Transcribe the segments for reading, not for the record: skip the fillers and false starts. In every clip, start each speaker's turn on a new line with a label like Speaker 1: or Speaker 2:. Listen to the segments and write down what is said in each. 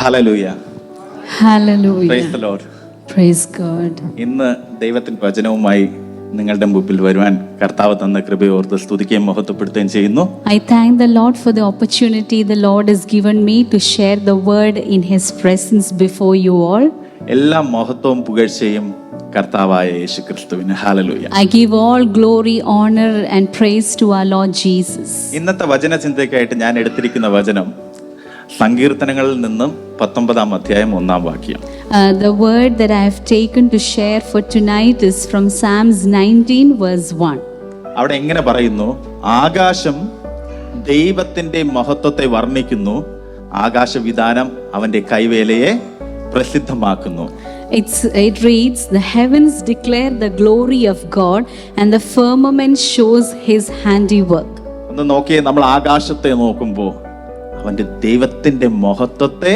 Speaker 1: Hallelujah.
Speaker 2: Hallelujah.
Speaker 1: Praise the Lord.
Speaker 2: Praise God.
Speaker 1: ഇന്ന് ദൈവത്തിൻ്റെ വചനവുമായി നിങ്ങളുടെ മുമ്പിൽ വരുവാൻ കർത്താവ് തന്ന കൃപയെ ഓർത്ത് സ്തുതിക്കുകയും മഹത്വപ്പെടുത്തുകയും ചെയ്യുന്നു.
Speaker 2: I thank the Lord for the opportunity the Lord has given me to share the word in His presence before you all.
Speaker 1: എല്ലാ മഹത്വവും പുകഴ്ചയും കർത്താവായ യേശു ക്രിസ്തുവിന്. Hallelujah.
Speaker 2: I give all glory, honor and praise to our Lord Jesus.
Speaker 1: ഇന്നത്തെ വചന ചിന്തയ്ക്കായിട്ട് ഞാൻ എടുത്തിരിക്കുന്ന വചനം സങ്കീർത്തനങ്ങളിൽ നിന്നും 19-ാം അധ്യായം 1-ാം വാക്യം.
Speaker 2: The word that I have taken to share for tonight is from Psalms 19 verse 1.
Speaker 1: അവിടെ എങ്ങനെ പറയുന്നു? ആകാശം ദൈവത്തിന്റെ മഹത്വത്തെ വർണ്ണിക്കുന്നു, ആകാശവിധാനം അവന്റെ കൈവേലയെ പ്രസിദ്ധമാക്കുന്നു.
Speaker 2: It reads, the heavens declare the glory of God and the firmament shows His handiwork.
Speaker 1: ഒന്ന് നോക്കിയേ, നമ്മൾ ആകാശത്തെ നോക്കുമ്പോൾ അവന്റെ ദൈവത്തിന്റെ മഹത്വത്തെ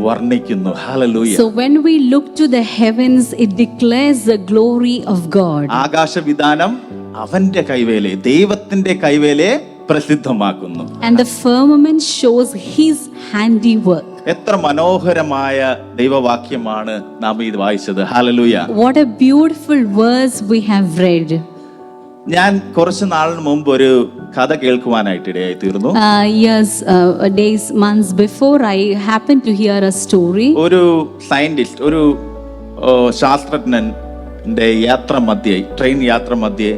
Speaker 1: വർണ്ണിക്കുന്നു. Hallelujah.
Speaker 2: So when we look to the heavens, it declares the glory of God.
Speaker 1: ആകാശവിധാനം അവന്റെ കൈവേലയെ, ദൈവത്തിന്റെ കൈവേലയെ പ്രസിദ്ധമാക്കുന്നു.
Speaker 2: And the firmament shows His handiwork.
Speaker 1: എത്ര മനോഹരമായ ദൈവവാക്യമാണ് നാം ഇത് വായിച്ചത്. Hallelujah.
Speaker 2: What a beautiful verse we have read.
Speaker 1: ഞാൻ കുറച്ച് നാളിന് മുമ്പ് ഒരു കഥ കേൾക്കുവാനായിട്ട് ഇടയായി തീർന്നു.
Speaker 2: Years, days, months before, I happened to hear a story.
Speaker 1: ഒരു സയന്റിസ്റ്റ്, ഒരു ശാസ്ത്രജ്ഞന്റെ ട്രെയിൻ യാത്ര മധ്യേ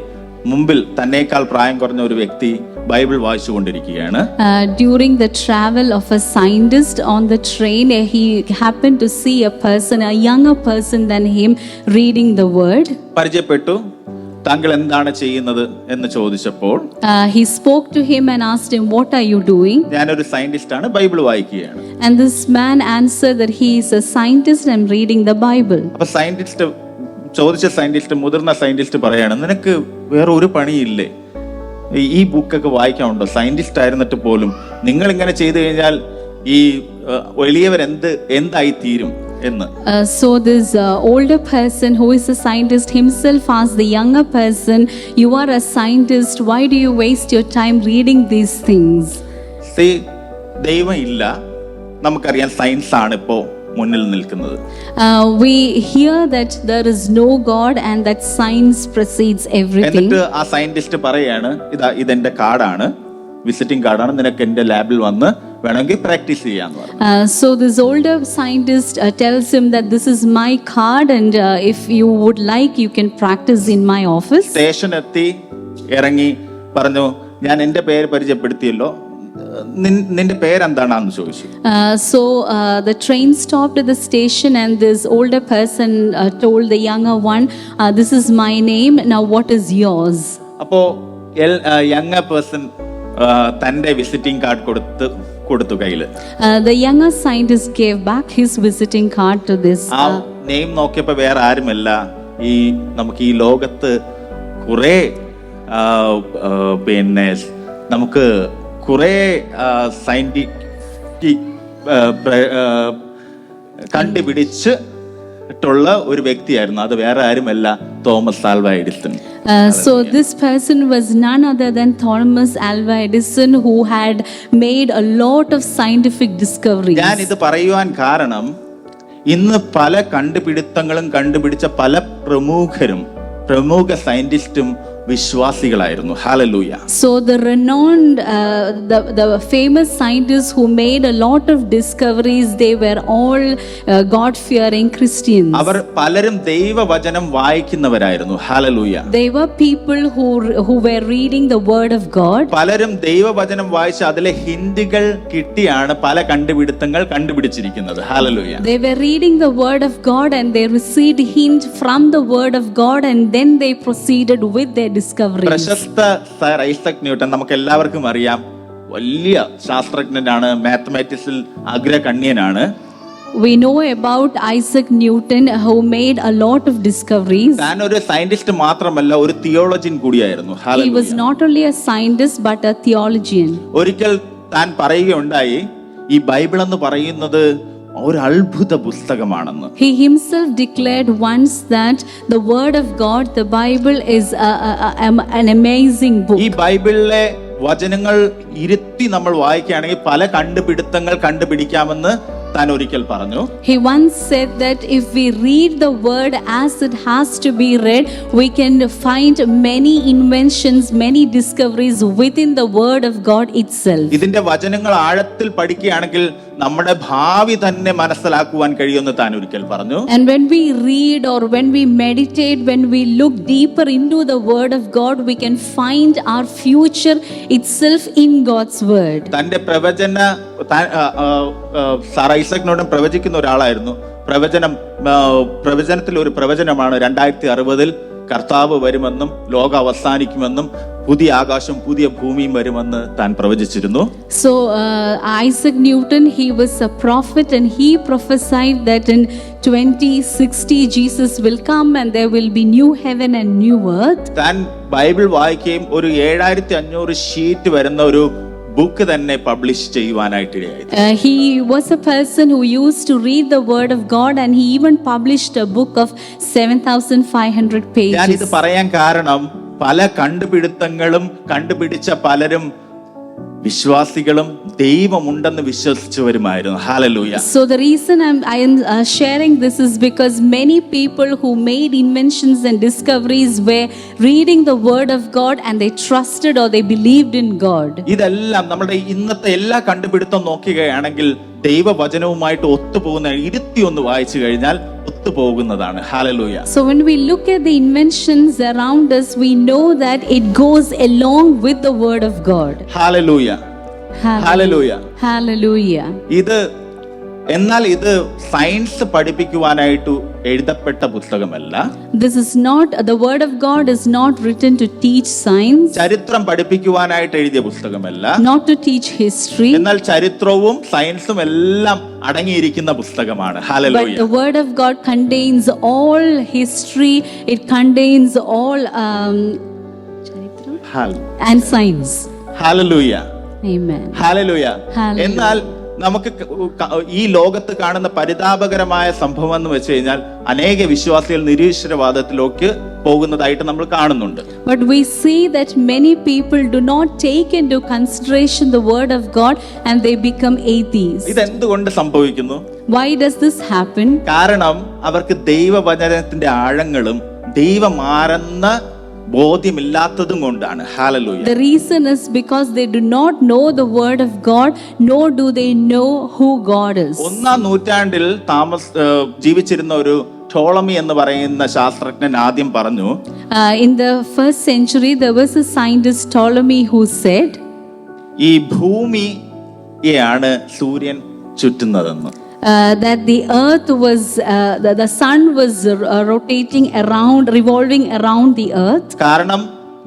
Speaker 1: മുമ്പിൽ തന്നേക്കാൾ പ്രായം കുറഞ്ഞ ഒരു വ്യക്തി Bible വായിച്ചുകൊണ്ടിരിക്കുകയാണ്.
Speaker 2: During the travel of a scientist on the train, he happened to see a person, a younger person than him, reading the word.
Speaker 1: പരിചയപ്പെട്ടു. താങ്കൾ എന്താണ് ചെയ്യുന്നത് എന്ന് ചോദിച്ചപ്പോൾ
Speaker 2: He spoke to him and asked him, what are you doing?
Speaker 1: ഞാനൊരു scientist ആണ്, Bible വായിക്കുകയാണ്.
Speaker 2: And this man answered that he is a scientist and reading the Bible.
Speaker 1: അപ്പൊ സയന്റിസ്റ്റ് മുതിർന്ന സയന്റിസ്റ്റ് പറയാണ്, നിനക്ക് വേറെ ഒരു പണിയില്ലേ, ഈ ബുക്കൊക്കെ വായിക്കാനുണ്ടോ? സയന്റിസ്റ്റ് ആയിരുന്നിട്ട് പോലും നിങ്ങൾ ഇങ്ങനെ ചെയ്തു കഴിഞ്ഞാൽ ഈ വലിയവർ എന്തായി തീരും എന്ന്.
Speaker 2: So this older person who is a scientist himself asked the younger person, you are a scientist, why do you waste your time reading these things?
Speaker 1: ദൈവം ഇല്ല, നമുക്കറിയാം, സയൻസ് ആണ് ഇപ്പോ മുന്നിൽ നിൽക്കുന്നത്.
Speaker 2: We hear that there is no God and that science precedes everything.
Speaker 1: എന്നിട്ട് ആ scientist പറയാണ്, ഇതെന്റെ കാർഡാണ്, വിസിറ്റിംഗ് കാർഡാണ്, നിനക്ക് എന്റെ ലാബിൽ വന്ന് വേണമെങ്കിൽ പ്രാക്ടീസ് ചെയ്യാന്ന് പറഞ്ഞു.
Speaker 2: So this older scientist tells him that this is my card and if you would like you can practice in my office.
Speaker 1: Station എത്തി ഇറങ്ങി പറഞ്ഞു, ഞാൻ എന്റെ പേര് പരിചയപ്പെടുത്തിയല്ലോ, നിന്റെ പേരെന്താണെന്ന് ചോദിച്ചു.
Speaker 2: So the train stopped at the station and this older person told the younger one, this is my name, now what is yours?
Speaker 1: അപ്പോ യങ്ങർ പേഴ്സൺ തന്റെ വിസിറ്റിംഗ് കാർഡ് കൊടുത്തു കയ്യില്.
Speaker 2: The younger scientist gave back his visiting card to this.
Speaker 1: ആ name നോക്കിയപ്പോ വേറെ ആരുമല്ല, നമുക്ക് ഈ ലോകത്ത് കുറെ നമുക്ക് കുറെ സയന്റിഫിക് കണ്ടുപിടിച്ചിട്ടുള്ള ഒരു വ്യക്തിയായിരുന്നു. അത് വേറെ ആരുമല്ല, Thomas Alva Edison.
Speaker 2: So this person was none other than Thomas Alva Edison, who had made a lot of scientific discoveries.
Speaker 1: ഞാൻ ഇത് പറയുവാൻ കാരണം, ഇന്ന് പല കണ്ടുപിടുത്തങ്ങളും കണ്ടുപിടിച്ച പല പ്രമുഖ സയന്റിസ്റ്റും വിശ്വാസികളായിരുന്നു. Hallelujah.
Speaker 2: So the renowned the famous scientists who made a lot of discoveries, they were all God fearing Christians.
Speaker 1: അവർ പലരും ദൈവവചനം വായിക്കുന്നവരായിരുന്നു. Hallelujah.
Speaker 2: They were people who were reading the word of God.
Speaker 1: പലരും ദൈവവചനം വായിച്ച് അതിലെ ഹിന്റുകൾ കിട്ടിയാണ് പല കണ്ടുപിടുത്തങ്ങൾ കണ്ടുപിടിച്ചിരിക്കുന്നത്. Hallelujah.
Speaker 2: They were reading the word of God and they received hint from the word of God and then they proceeded with their discoveries.
Speaker 1: പ്രശസ്ത sir Isaac Newton നമുക്ക് എല്ലാവർക്കും അറിയാം, വലിയ ശാസ്ത്രജ്ഞനാണ്, മാത്തമാറ്റിക്സിൽ അഗ്രഗണ്യനാണ്.
Speaker 2: We know about Isaac Newton who made a lot of discoveries.
Speaker 1: താൻ ഒരു scientist മാത്രമല്ല, ഒരു തിയോളജിൻ കൂടിയായിരുന്നു.
Speaker 2: He was not only a scientist but a theologian.
Speaker 1: ഒരിക്കൽ താൻ പറയുകയുണ്ടായി, ഈ ബൈബിൾ എന്ന് പറയുന്നത് ഒരു അത്ഭുത പുസ്തകമാണെന്ന്.
Speaker 2: He himself declared once that the word of God, the Bible, is an amazing book.
Speaker 1: ഈ ബൈബിളിലെ വചനങ്ങൾ ഇരുത്തി നമ്മൾ വായിക്കുകയാണെങ്കിൽ പല കണ്ടുപിടുത്തങ്ങൾ കണ്ടുപിടിക്കാമെന്ന് താൻ ഒരിക്കൽ പറഞ്ഞു.
Speaker 2: He once said that if we read the word as it has to be read, we can find many inventions, many discoveries within the word of God itself.
Speaker 1: ഇതിന്റെ വചനങ്ങൾ ആഴത്തിൽ പഠിക്കുകയാണെങ്കിൽ നമ്മുടെ ഭാവി തന്നെ മനസ്സിലാക്കുവാൻ കഴിയുമെന്ന് താൻ ഒരിക്കൽ പറഞ്ഞു.
Speaker 2: And when we read or when we meditate, when we look deeper into the word of God, we can find our future itself in God's word.
Speaker 1: തന്റെ സാർ ഐസക്കിനോടും പ്രവചിക്കുന്ന ഒരാളായിരുന്നു. പ്രവചനത്തിൽ ഒരു പ്രവചനമാണ് 2060 കർത്താവ് വരുമെന്നും ലോകം അവസാനിക്കുമെന്നും പുതിയ ആകാശം പുതിയ ഭൂമിയും വരുമെന്ന് താൻ പ്രവചിച്ചിരുന്നു.
Speaker 2: So Isaac Newton, he was a prophet and he prophesied that in 2060 Jesus will come and there will be new heaven and new earth.
Speaker 1: താൻ ബൈബിൾ വായിക്കുകയും ഒരു 7500 ഷീറ്റ് വരുന്ന ഒരു ബുക്ക് തന്നെ publish ചെയ്യുവാനായിട്ടിടയായി.
Speaker 2: He was a person who used to read the word of God and he even published a book of 7500 pages.
Speaker 1: ഞാൻ ഇത് പറയാൻ കാരണം പല കണ്ടുപിടുത്തങ്ങളും കണ്ടുപിടിച്ച പലരും വിശ്വാസികളും ദൈവമുണ്ടെന്ന് വിശ്വസിച്ചവരുമായിരുന്നു. Hallelujah.
Speaker 2: So the reason I am sharing this is because many people who made inventions and discoveries were reading the word of God and they trusted or they believed in God.
Speaker 1: ഇതെല്ലാം നമ്മുടെ ഇന്നത്തെ എല്ലാ കണ്ടുപിടുത്തം നോക്കുകയാണെങ്കിൽ ദൈവവചനവുമായിട്ട് ഒത്തുപോകുന്ന 21 വായിച്ചു കഴിഞ്ഞാൽ ഒത്തുപോകുന്നതാണ്. Hallelujah.
Speaker 2: So when we look at the inventions around us, we know that it goes along with the word of God.
Speaker 1: Hallelujah. Hallelujah.
Speaker 2: Hallelujah.
Speaker 1: എന്നാൽ ഇത് സയൻസ് പഠിപ്പിക്കുവാനായിട്ട് എഴുതപ്പെട്ട പുസ്തകമല്ല.
Speaker 2: This is not, the word of God is not written to teach science.
Speaker 1: ചരിത്രം പഠിപ്പിക്കുവാനായിട്ട് എഴുതിയ പുസ്തകമല്ല.
Speaker 2: Not to teach history.
Speaker 1: എന്നാൽ ചരിത്രവും സയൻസും എല്ലാം അടങ്ങിയിരിക്കുന്ന പുസ്തകമാണ്. Hallelujah.
Speaker 2: But the word of God contains all history. It contains all and science.
Speaker 1: Hallelujah.
Speaker 2: Amen.
Speaker 1: Hallelujah.
Speaker 2: Hallelujah.
Speaker 1: എന്നാൽ നമുക്ക് ഈ ലോകത്ത് കാണുന്ന പരിതാപകരമായ സംഭവം എന്ന് വെച്ച് കഴിഞ്ഞാൽ അനേക വിശ്വാസികൾ നിരീശ്വരവാദത്തിലേക്ക് പോകുന്നതായിട്ട് നമ്മൾ കാണുന്നുണ്ട്.
Speaker 2: But we see that many people do not take into consideration the word of God and they become atheists.
Speaker 1: ഇതെന്തുകൊണ്ട് സംഭവിക്കുന്നു?
Speaker 2: Why does this happen?
Speaker 1: കാരണം അവർക്ക് ദൈവവചനത്തിന്റെ ആഴങ്ങളും ദൈവമാരെന്ന ബോധ്യമില്ലാത്തതും കൊണ്ടാണ്. Hallelujah.
Speaker 2: The reason is because they do not know the word of God, nor do they know who God is.
Speaker 1: 1-ാം നൂറ്റാണ്ടിൽ ജീവിച്ചിരുന്ന ഒരു Ptolemy എന്ന് പറയുന്ന ശാസ്ത്രജ്ഞൻ ആദ്യം പറഞ്ഞു,
Speaker 2: In the 1st century there was a scientist Ptolemy who said,
Speaker 1: ഈ ഭൂമിയെയാണ് സൂര്യൻ ചുറ്റുന്നതെന്ന്.
Speaker 2: That the earth was the sun was rotating around, revolving around the earth.
Speaker 1: കാരണം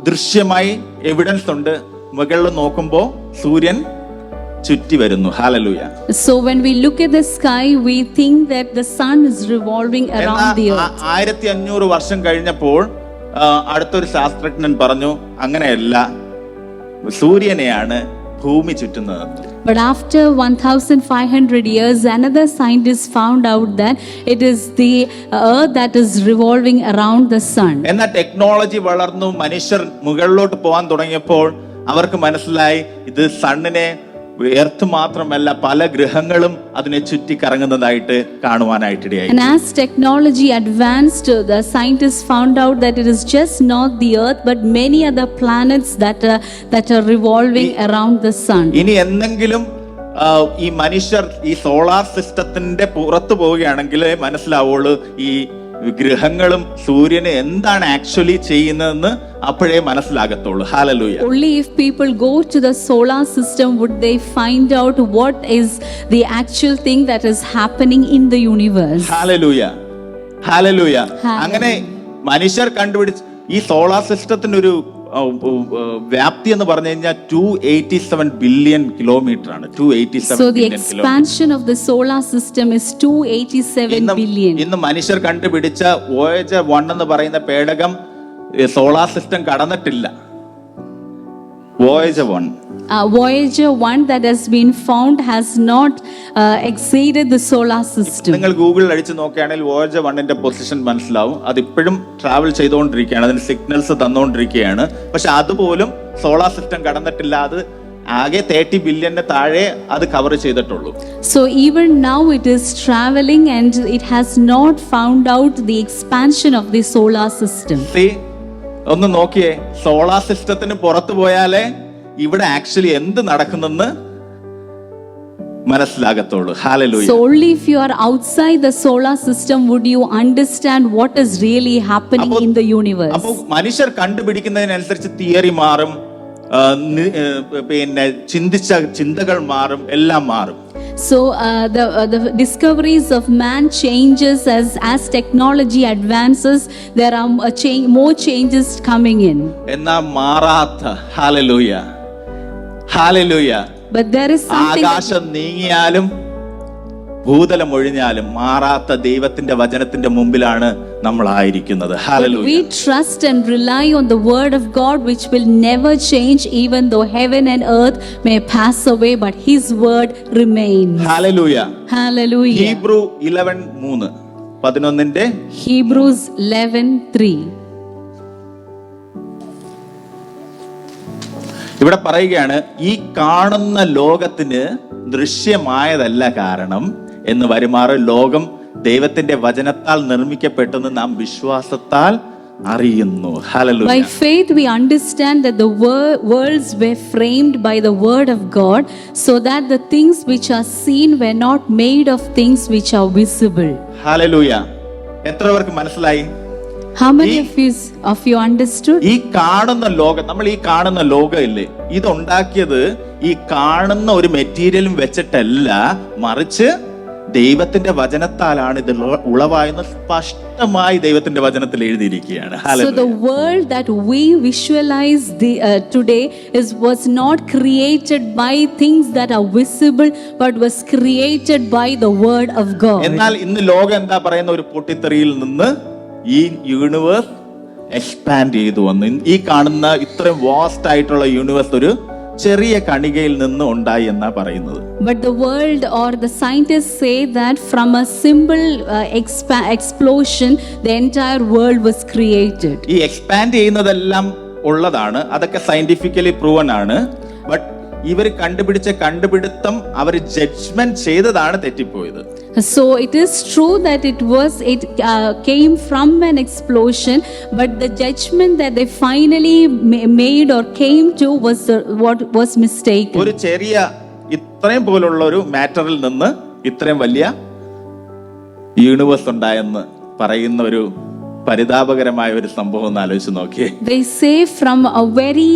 Speaker 1: ദൃശ്യമായി എവിഡൻസ് ഉണ്ട്. മുകളിൽ നോക്കുമ്പോൾ സൂര്യൻ ചുറ്റി വരുന്നു. Hallelujah.
Speaker 2: So when we look at the sky, we think that the sun is revolving around the earth.
Speaker 1: 1500 വർഷം കഴിഞ്ഞപ്പോൾ അടുത്തൊരു ശാസ്ത്രജ്ഞൻ പറഞ്ഞു, അങ്ങനെയല്ല, സൂര്യനെയാണ് ഭൂമി ചുറ്റുന്നതെന്ന്.
Speaker 2: But after 1500 years, another scientist found out that it is the earth that is revolving around the sun.
Speaker 1: എന്നാൽ technology വളർന്നു, മനുഷ്യർ മുകളിലോട്ട് പോകാൻ തുടങ്ങിയപ്പോൾ അവർക്ക് മനസ്സിലായി ഇത് സണ്ണിനെ എർത്ത് മാത്രമല്ല പല ഗ്രഹങ്ങളും അതിനെ ചുറ്റി കറങ്ങുന്നതായിട്ട് കാണുവാനായിട്ടിടയായി.
Speaker 2: And as technology advanced, the scientists found out that it is just not the earth but many other planets that are revolving around the sun.
Speaker 1: ഇനി എന്തെങ്കിലും ഈ മനുഷ്യർ ഈ സോളാർ സിസ്റ്റത്തിന്റെ പുറത്തു പോവുകയാണെങ്കിൽ മനസ്സിലാവുള്ളൂ ഈ ഗ്രഹങ്ങളും സൂര്യന് എന്താണ് ആക്ച്വലി ചെയ്യുന്നതെന്ന് അപ്പോഴേ മനസ്സിലാകത്തുള്ളൂ. Hallelujah.
Speaker 2: Only if people go to the solar system would they find out what is the actual thing that is happening in the universe.
Speaker 1: Hallelujah. Hallelujah. അങ്ങനെ മനുഷ്യർ കണ്ടുപിടിച്ച ഈ സോളാർ സിസ്റ്റത്തിന്റെ ഒരു വ്യാപ്തി എന്ന് പറഞ്ഞു കഴിഞ്ഞാൽ 287 ബില്യൺ കിലോമീറ്റർ ആണ്. 287
Speaker 2: So the expansion of the solar system is 287 billion.
Speaker 1: ഇന്ന് മനുഷ്യർ കണ്ടുപിടിച്ച Voyager 1 എന്ന് പറയുന്ന പേടകം solar system കടന്നിട്ടില്ല. Voyager 1.
Speaker 2: Voyager 1 that has been found has not exceeded the solar system.
Speaker 1: നിങ്ങൾ ഗൂഗിളിൽ അടിച്ച് നോക്കുകയാണെങ്കിൽ Voyager 1ന്റെ പൊസിഷൻ മനസ്സിലാവും. അത് ഇപ്പോഴും ട്രാവൽ ചെയ്തുകൊണ്ടിരിക്കുകയാണ്, അതിന് സിഗ്നൽസ് തന്നുകൊണ്ടിരിക്കുകയാണ്. പക്ഷെ അതുപോലും സോളാർ സിസ്റ്റം കടന്നിട്ടില്ല. അത് ആകെ 30 ബില്യന്റെ താഴെ അത് കവർ ചെയ്തിട്ടുള്ളൂ.
Speaker 2: So even now it is traveling and it has not found out the expansion of the solar system.
Speaker 1: ഒന്ന് നോക്കിയേ, സോളാർ സിസ്റ്റത്തിന് പുറത്തു പോയാലേ ഇവിടെ ആക്ച്വലി എന്ത് നടക്കുന്നെന്ന് മനസ്സിലാകത്തുള്ളൂ. Hallelujah.
Speaker 2: So only if you are outside the solar system would you understand what is really happening in the universe.
Speaker 1: അപ്പോൾ മനുഷ്യർ കണ്ടുപിടിക്കുന്നതിനനുസരിച്ച് theory മാറും, പിന്നെ ചിന്തകൾ മാറും, എല്ലാം മാറും.
Speaker 2: So the discoveries of man changes as technology advances. There are more changes coming in.
Speaker 1: എന്നാ മാറാത്ത, hallelujah hallelujah.
Speaker 2: But there is something.
Speaker 1: ആകാശം നീങ്ങിയാലും ഭൂതലം ഒഴിഞ്ഞാലും മാറാത്ത ദൈവത്തിന്റെ വചനത്തിന്റെ മുമ്പിലാണ് നമ്മൾ ആയിരിക്കുന്നത്. Hallelujah.
Speaker 2: We trust and rely on the word of God which will never change even though heaven and earth may pass away but his word remains.
Speaker 1: Hallelujah.
Speaker 2: Hallelujah.
Speaker 1: Hebrew 11:3 11ന്റെ
Speaker 2: Hebrews 11:3.
Speaker 1: ഇവിടെ പറയുകയാണ്, ഈ കാണുന്ന ലോകത്തിന് ദൃശ്യമായതല്ല കാരണം എന്ന് വരുമാറ് ലോകം ദൈവത്തിന്റെ വചനത്താൽ നിർമ്മിക്കപ്പെട്ടെന്ന് നാം വിശ്വാസത്താൽ അറിയുന്നു. Hallelujah.
Speaker 2: By faith we understand that the worlds were framed by the word of God, so that the things which are seen were not made of things which are visible.
Speaker 1: Hallelujah. എത്ര പേർക്ക് മനസ്സിലായി?
Speaker 2: How many of you understood?
Speaker 1: ഈ കാണുന്ന ലോകം, നമ്മൾ ഈ കാണുന്ന ലോകം ഇല്ലേ, ഇതുണ്ടാക്കിയത് ഈ കാണുന്ന ഒരു മെറ്റീരിയലും വെച്ചിട്ടല്ല, മറിച്ച് ദൈവത്തിന്റെ വചനത്താലാണ് ഇത് ഉളവായെന്ന് സ്പഷ്ടമായി ദൈവത്തിന്റെ വചനത്തിൽ എഴുതിയിരിക്കുകയാണ്.
Speaker 2: So the world that we visualize today was not created by things that are visible but was created by the word of God.
Speaker 1: എന്നാൽ ഇന്ന് ലോകം എന്താ പറയുന്ന, ഒരു പൊട്ടിത്തെറിയിൽ നിന്ന് ഈ യൂണിവേഴ്സ് എക്സ്പാൻഡ് ചെയ്തു വന്നു. ഈ കാണുന്ന ഇത്രയും വാസ്റ്റ് ആയിട്ടുള്ള യൂണിവേഴ്സ് ഒരു ചെറിയ കണികയിൽ നിന്ന് ഉണ്ടായി എന്നാ പറയുന്നത്.
Speaker 2: But the world or the scientists say that from a simple explosion the entire world was created.
Speaker 1: ഈ എക്സ്പാൻഡ് ചെയ്യുന്നതെല്ലാം ഉള്ളതാണ്, അതൊക്കെ സയന്റിഫിക്കലി പ്രൂവൻ ആണ്. ബട്ട് ഇവർ കണ്ടുപിടിച്ച കണ്ടുപിടുത്തം അവർ ജഡ്ജ്മെന്റ് ചെയ്തതാണ് തെറ്റിപ്പോയത്.
Speaker 2: So it is true that it came from an explosion, but the judgment that they finally made or came to was what was mistaken.
Speaker 1: ഒരു ചെറിയ ഇത്രയും പോലുള്ള ഒരു മാറ്ററിൽ നിന്ന് ഇത്രയും വലിയ യൂണിവേഴ്സ് ഉണ്ടായെന്ന് പറയുന്ന ഒരു പരിതാപകരമായ ഒരു സംഭവം ഒന്ന് ആലോചിച്ച് നോക്കിയേ.
Speaker 2: They say from a very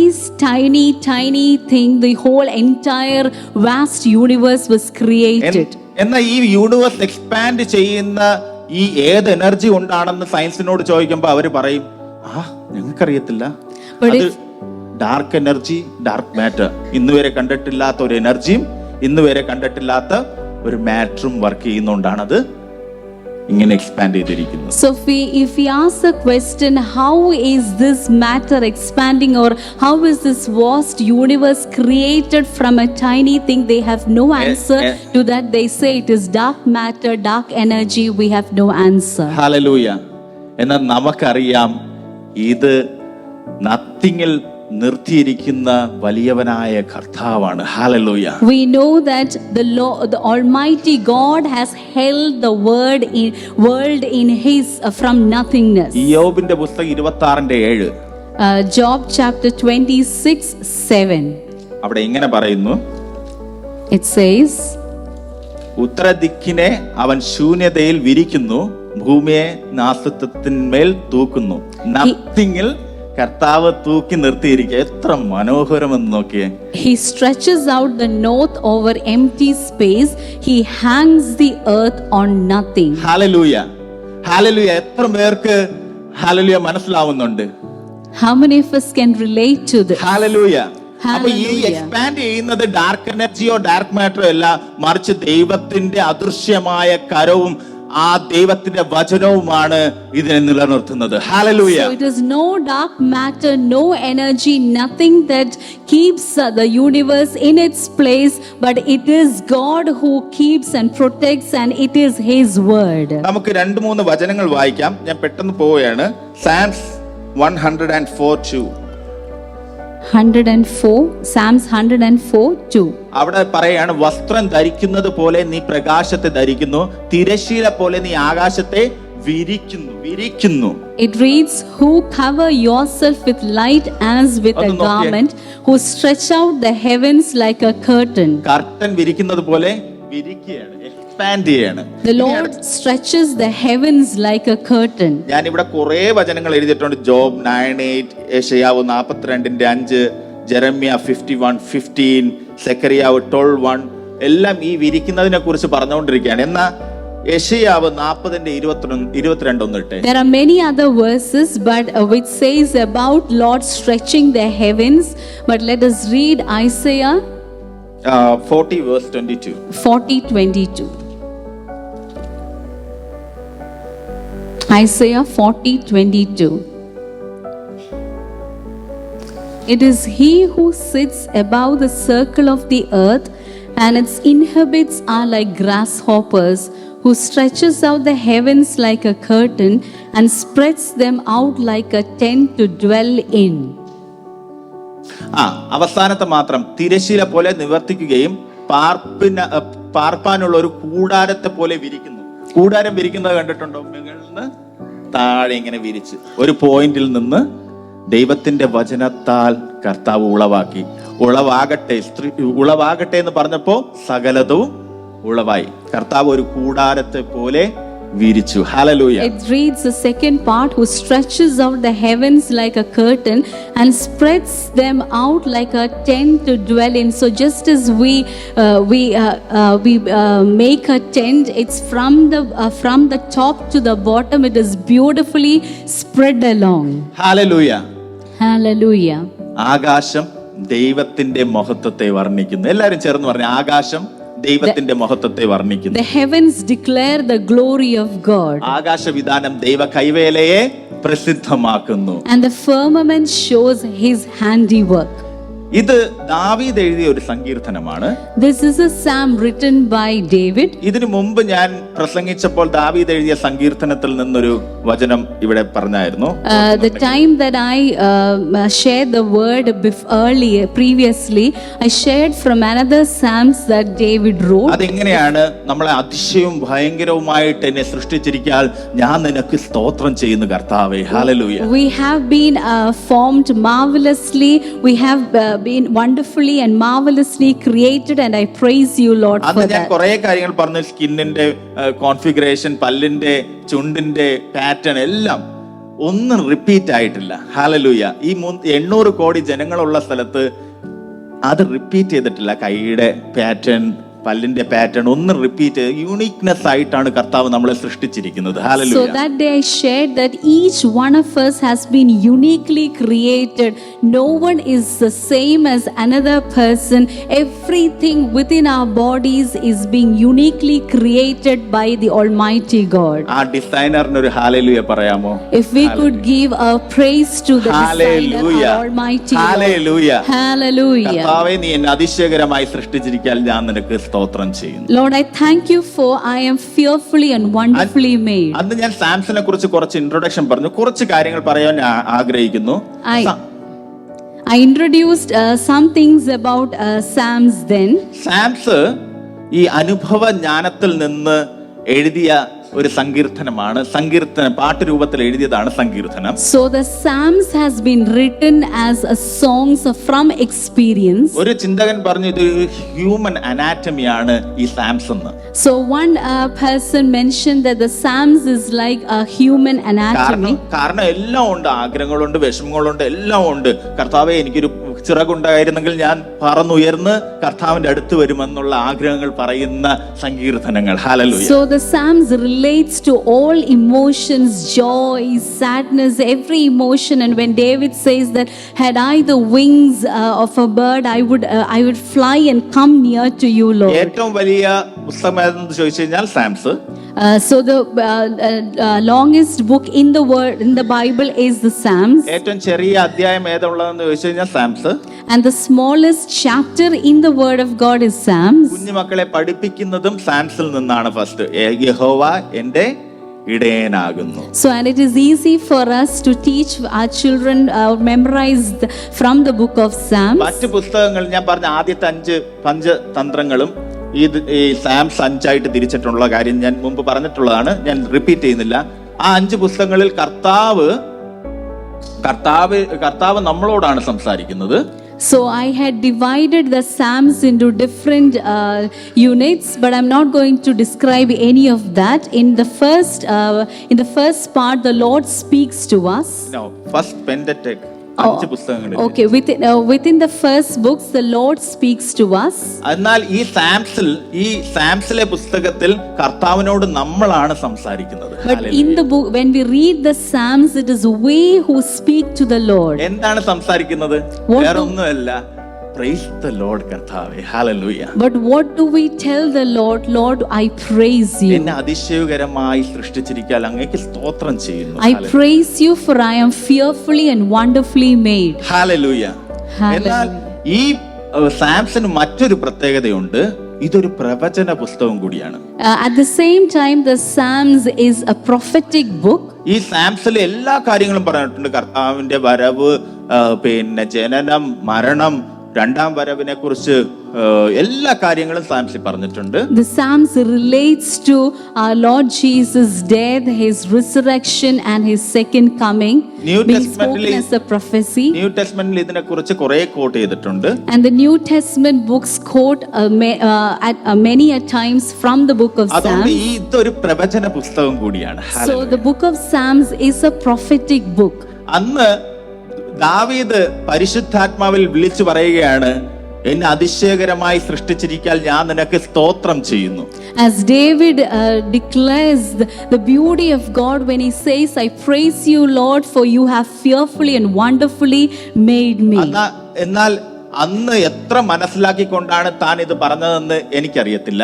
Speaker 2: tiny thing the whole entire vast universe was created.
Speaker 1: എന്നാൽ ഈ യൂണിവേഴ്സ് എക്സ്പാൻഡ് ചെയ്യുന്ന ഈ ഏത് എനർജി കൊണ്ടാണെന്ന് സയൻസിനോട് ചോദിക്കുമ്പോൾ അവര് പറയും, ഞങ്ങൾക്കറിയത്തില്ല, അത് ഡാർക്ക് എനർജി, ഡാർക്ക് മാറ്റർ, ഇന്നുവരെ കണ്ടിട്ടില്ലാത്ത ഒരു എനർജിയും ഇന്നുവരെ കണ്ടിട്ടില്ലാത്ത ഒരു മാറ്ററും വർക്ക് ചെയ്യുന്നോണ്ടാണ് അത് ഇങ്ങനെ എക്സ്പാൻഡ് ചെയ്തിരിക്കുന്നത്.
Speaker 2: So if we ask the question, how is this matter expanding or how is this vast universe created from a tiny thing, they have no answer to that. They say it is dark matter, dark energy. We have no answer.
Speaker 1: Hallelujah. എന്നാൽ നമുക്കറിയാം ഇത് നത്തിങ്ങിൽ നിർത്തിയിരിക്കുന്ന വലിയവനായ കർത്താവാണ്. Hallelujah.
Speaker 2: We know that the Almighty God has held the world in his from nothingness.
Speaker 1: യോബിന്റെ പുസ്തകം 26:7.
Speaker 2: Job chapter 26:7.
Speaker 1: അവിടെ ഇങ്ങനെ പറയുന്നു,
Speaker 2: it says,
Speaker 1: ഉത്തരദിക്കിനെ അവൻ ശൂന്യതയിൽ വിരിക്കുന്നു, ഭൂമിയെ നാസ്തിത്വത്തിന്മേൽ തൂക്കുന്നു. നത്തിങ്ങിൽ കർത്താവ് തൂക്കി നിർത്തിയിരിക്കുക. എത്ര മനോഹരമെന്ന് നോക്കിയേ.
Speaker 2: He stretches out the north over empty space. He hangs the earth on nothing.
Speaker 1: Hallelujah. Hallelujah. എത്ര പേർക്ക് ഹല്ലേലൂയ മനസ്സിലാവുന്നുണ്ട്?
Speaker 2: How many of us can relate to this?
Speaker 1: Hallelujah. അപ്പൊ ഈ എക്സ്പാൻഡ് ചെയ്യുന്നത് ഡാർക്ക് എനർജിയോ ഡാർക്ക് മാറ്ററോ അല്ല, മറിച്ച് ദൈവത്തിന്റെ അദൃശ്യമായ കരവും ആ ദൈവത്തിന്റെ വചനവുമാണ് ഇതിനെ നിലനിർത്തുന്നത്. Hallelujah.
Speaker 2: So it is no dark matter, no energy, nothing that keeps the universe in its place, but it is God who keeps and protects, and it is his word.
Speaker 1: നമുക്ക് 2-3 വചനങ്ങൾ വായിക്കാം. ഞാൻ പെട്ടെന്ന് പോവുകയാണ്. Psalms 104:2.
Speaker 2: 104, Psalms 104:2.
Speaker 1: അവിടെ പറയാണ്, വസ്ത്രം ധരിക്കുന്നത് പോലെ നീ പ്രകാശത്തെ ധരിക്കുന്നു, തിരശ്ശീല പോലെ നീ ആകാശത്തെ വിരിക്കുന്നു.
Speaker 2: It reads, who cover yourself with light as with a garment, who stretch out the heavens like a curtain.
Speaker 1: Curtain വിരിക്കുന്നത് പോലെ വിരിക്കുകയാണ്, എക്സ്പാൻഡ് ചെയ്യാണ്.
Speaker 2: The Lord stretches the heavens like a curtain.
Speaker 1: ഞാൻ ഇവിടെ കുറെ വചനങ്ങൾ എഴുതിയിട്ടുണ്ട്. ജോബ് 9:8, യെശയ്യാവ് 42:5, ജെറമ്യ 51:15, സെക്കറിയാവ് 12:1 എല്ലാം ഈ വിരിക്കുന്നതിനെ കുറിച്ച് പറഞ്ഞുകൊണ്ടിരിക്കുകയാണ്. എന്നാ യെശയ്യാവ് 40:22 ഒന്നിട്ടെ.
Speaker 2: There are many other verses but which says about Lord stretching the heavens, but let us read Isaiah
Speaker 1: 40:22.
Speaker 2: 40:22. Isaiah 40:22. It is he who sits above the circle of the earth, and its inhabitants are like grasshoppers, who stretches out the heavens like a curtain and spreads them out like a tent to dwell in.
Speaker 1: അവസാനത്തെ മാത്രം, തിരശ്ശീല പോലെ നിവർത്തിക്കുകയും പാർപ്പാനുള്ള ഒരു കൂടാരത്തെ പോലെ വിരിക്കുന്നു. കൂടാരം വിരിക്കുന്നത് കണ്ടിട്ടുണ്ടോ? മുകളിൽ നിന്ന് താഴെ ഇങ്ങനെ വിരിച്ച് ഒരു പോയിന്റിൽ നിന്ന് ദൈവത്തിന്റെ വചനത്താൽ കർത്താവ് ഉളവാകട്ടെ എന്ന് പറഞ്ഞപ്പോ സകലതും ഉളവായി. കർത്താവ് ഒരു കൂടാരത്തെ പോലെ വിരിച്ചു. Hallelujah.
Speaker 2: It reads the second part, who stretches out the heavens like a curtain and spreads them out like a tent to dwell in. So just as we make a tent, it's from the top to the bottom, it is beautifully spread along.
Speaker 1: Hallelujah.
Speaker 2: Hallelujah.
Speaker 1: ആകാശം ദൈവത്തിന്റെ മഹത്വത്തെ വർണ്ണിക്കുന്നു. എല്ലാവരും ചേർന്ന് പറഞ്ഞു, ആകാശം ദൈവത്തിന്റെ മഹത്വത്തെ വർണ്ണിക്കുന്നു.
Speaker 2: The heavens declare the glory of God.
Speaker 1: ആകാശവിധാനം ദൈവ കൈവേലയെ പ്രസിദ്ധമാക്കുന്നു.
Speaker 2: And the firmament shows his handiwork.
Speaker 1: ഇത് ദാവീദ് എഴുതിയ ഒരു സങ്കീർത്തനമാണ്.
Speaker 2: This is a psalm written by David.
Speaker 1: ഇതിനു മുമ്പ് ഞാൻ പ്രസംഗിച്ചപ്പോൾ ദാവീദ് എഴുതിയ സങ്കീർത്തനത്തിൽ നിന്നൊരു വചനം ഇവിടെ പറഞ്ഞായിരുന്നു.
Speaker 2: The time that I shared the word previously, I shared from another psalms that David wrote.
Speaker 1: അതെങ്ങനെയാണ്? നമ്മളെ അതിശയവും ഭയങ്കരവുമായിട്ട് എന്നെ സൃഷ്ടിച്ചിരിക്കാൻ ഞാൻ നിനക്ക് സ്തോത്രം ചെയ്യുന്നു കർത്താവേ. Hallelujah.
Speaker 2: We have been formed marvelously. We have been wonderfully and marvelously created, and I praise you, Lord, for
Speaker 1: ഞാൻ
Speaker 2: that.
Speaker 1: കുറെ കാര്യങ്ങൾ പറഞ്ഞു. സ്കിന്നിന്റെ കോൺഫിഗറേഷൻ, പല്ലിന്റെ, ചുണ്ടിന്റെ പാറ്റേൺ എല്ലാം ഒന്നും റിപ്പീറ്റ് ആയിട്ടില്ല. ഹല്ലേലൂയ. ഈ 800 കോടി ജനങ്ങളുള്ള സ്ഥലത്ത് അത് റിപ്പീറ്റ് ചെയ്തിട്ടില്ല. കൈയുടെ പാറ്റേൺ, പല്ലിന്റെ പാറ്റേൺ ഒന്നും റിപ്പീറ്റ്, യൂണിക്നെസ് ആയിട്ടാണ് കർത്താവ് നമ്മളെ സൃഷ്ടിച്ചിരിക്കുന്നത്. Hallelujah.
Speaker 2: So that day I shared that each one of us has been uniquely created. No one is the same as another person. Everything within our bodies is being uniquely created by the Almighty God.
Speaker 1: ആ ഡിസൈനറിന് ഒരു hallelujah പറയാമോ?
Speaker 2: If we could give a praise to the designer, our Almighty God.
Speaker 1: Hallelujah.
Speaker 2: Hallelujah.
Speaker 1: കർത്താവേ, നീ എന്നെ അതിശയകരമായി സൃഷ്ടിച്ചിരിക്കാൻ ഞാൻ നിനക്ക് സ്തോത്രം ചെയ്യുന്നു.
Speaker 2: Lord, I thank you for I am fearfully and wonderfully made.
Speaker 1: അന്ന് ഞാൻ സാംസനെ കുറിച്ച് കുറച്ച് ഇൻട്രൊഡക്ഷൻ പറഞ്ഞു. കുറച്ച് കാര്യങ്ങൾ പറയാൻ ആഗ്രഹിക്കുന്നു.
Speaker 2: I introduced some things about Psalms then.
Speaker 1: സാംസ് ഈ അനുഭവ ജ്ഞാനത്തിൽ നിന്ന് എഴുതിയ ഒരു സങ്കീർത്തനമാണ്. സങ്കീർത്തനം പാട്ടുരൂപത്തിൽ എഴുതിയതാണ് സങ്കീർത്തനം.
Speaker 2: So the Psalms has been written as a songs from experience.
Speaker 1: ഒരു ചിന്തകൻ പറഞ്ഞു ഇത് ഹ്യൂമൻ അനാറ്റമിയാണ് ഈ സാംസ് എന്ന്.
Speaker 2: So one person mentioned that the Psalms is like a human anatomy.
Speaker 1: കാരണം എല്ലാം ഉണ്ട്, ആഗ്രഹങ്ങളുണ്ട്, വിഷമങ്ങളുണ്ട്, എല്ലാം ഉണ്ട്. കർത്താവേ, എനിക്കൊരു ചിറകുണ്ടായിരുന്നെങ്കിൽ ഞാൻ പറന്നുയർന്ന് കർത്താവിന്റെ അടുത്ത് വരുമെന്നുള്ള ആഗ്രഹങ്ങൾ പറയുന്ന സങ്കീർത്തനങ്ങൾ. Hallelujah.
Speaker 2: So the Psalms relates to all emotions, joy, sadness, every emotion. And when David says that had I the wings of a bird, I would fly and come near to you, Lord.
Speaker 1: ഏറ്റവും വലിയ പുസ്തകം ഏതെന്ന് ചോദിച്ചു കഴിഞ്ഞാൽ സാംസ്.
Speaker 2: So the longest book in the Bible is the Psalms.
Speaker 1: ഏറ്റവും ചെറിയ അധ്യായം ഏതുള്ളതെന്ന് ചോദിച്ചു കഴിഞ്ഞാൽ സാംസ്.
Speaker 2: And the smallest chapter in the Word of God is Psalms.
Speaker 1: കുഞ്ഞുമക്കളെ പഠിപ്പിക്കുന്നതും സാംസിൽ നിന്നാണ് ഫസ്റ്റ്. യഹോവ എന്റെ ഇടയനാകുന്നു.
Speaker 2: So, and it is easy for us to teach our children memorize from the book of Psalms.
Speaker 1: മറ്റ് പുസ്തകങ്ങൾ ഞാൻ പറഞ്ഞ ആദ്യത്തെ 5 പഞ്ചതന്ത്രങ്ങളും ഈ സാംസ് 5 ആയിട്ട് തിരിച്ചിട്ടുള്ള കാര്യം ഞാൻ മുമ്പ് പറഞ്ഞിട്ടുള്ളതാണ്, ഞാൻ റിപ്പീറ്റ് ചെയ്യുന്നില്ല. ആ 5 പുസ്തകങ്ങളിൽ കർത്താവ് നമ്മളോടാണ് സംസാരിക്കുന്നത്.
Speaker 2: So I had divided the Psalms into different units, but I'm not going to describe any of that. In the first part, the Lord speaks to us.
Speaker 1: No, first Pentateuch 5 പുസ്തകങ്ങളിൽ.
Speaker 2: Okay, within the first books, the Lord speaks to us.
Speaker 1: എന്നാൽ ഈ സാംസിലെ പുസ്തകത്തിൽ കർത്താവിനോട് നമ്മളാണ് സംസാരിക്കുന്നത്.
Speaker 2: But in the book, when we read the Psalms, it is we who speak to the Lord.
Speaker 1: എന്താണ് സംസാരിക്കുന്നത്? വേറൊന്നുമല്ല, praise the Lord കർത്താവേ, hallelujah.
Speaker 2: But what do we tell the Lord? Lord, I praise you.
Speaker 1: എന്നെ അതിശയകരമായി സൃഷ്ടിച്ചിരിക്കാൻ അങ്ങേക്ക് സ്തോത്രം ചെയ്യുന്നു.
Speaker 2: I praise you for I am fearfully and wonderfully made.
Speaker 1: hallelujah. എന്നാൽ ഈ സാംസന് മറ്റൊരു പ്രത്യേകതയുണ്ട്, ഇതൊരു പ്രവചന പുസ്തകം കൂടിയാണ്.
Speaker 2: At the same time, the Psalms is a prophetic book.
Speaker 1: ഈ സാംസിലെ എല്ലാ കാര്യങ്ങളും പറഞ്ഞിട്ടുണ്ട്. കർത്താവിന്റെ വരവ്, പിന്നെ ജനനം, മരണം, രണ്ടാം വരവിനെ കുറിച്ച് എല്ലാ കാര്യങ്ങളും സാംസിൽ പറഞ്ഞിട്ടുണ്ട്.
Speaker 2: The Psalms relates to our Lord Jesus' death, his resurrection and his second coming. Being spoken as a prophecy.
Speaker 1: New ടെസ്റ്റ്മെന്റിൽ ഇതിനെ കുറിച്ച് കുറെ കോട്ട് ചെയ്തിട്ടുണ്ട്.
Speaker 2: And the New Testament books quote many a times from the book of Psalms.
Speaker 1: ഇതൊരു പ്രവചന പുസ്തകം കൂടിയാണ്.
Speaker 2: So the book of Psalms is a prophetic book.
Speaker 1: അന്ന് ദാവീദ് പരിശുദ്ധാത്മാവിൽ വിളിച്ചു പറയുകയാണ്, എന്നെ അതിശയകരമായി സൃഷ്ടിച്ചിരിക്കാൻ ഞാൻ നിനക്ക് സ്തോത്രം ചെയ്യുന്നു.
Speaker 2: As David declares the beauty of God when he says, I praise you Lord for you have fearfully and wonderfully made me.
Speaker 1: എന്നാൽ അന്ന് എത്ര മനസ്സിലാക്കിക്കൊണ്ടാണ് താൻ ഇത് പറഞ്ഞതെന്ന് എനിക്കറിയത്തില്ല.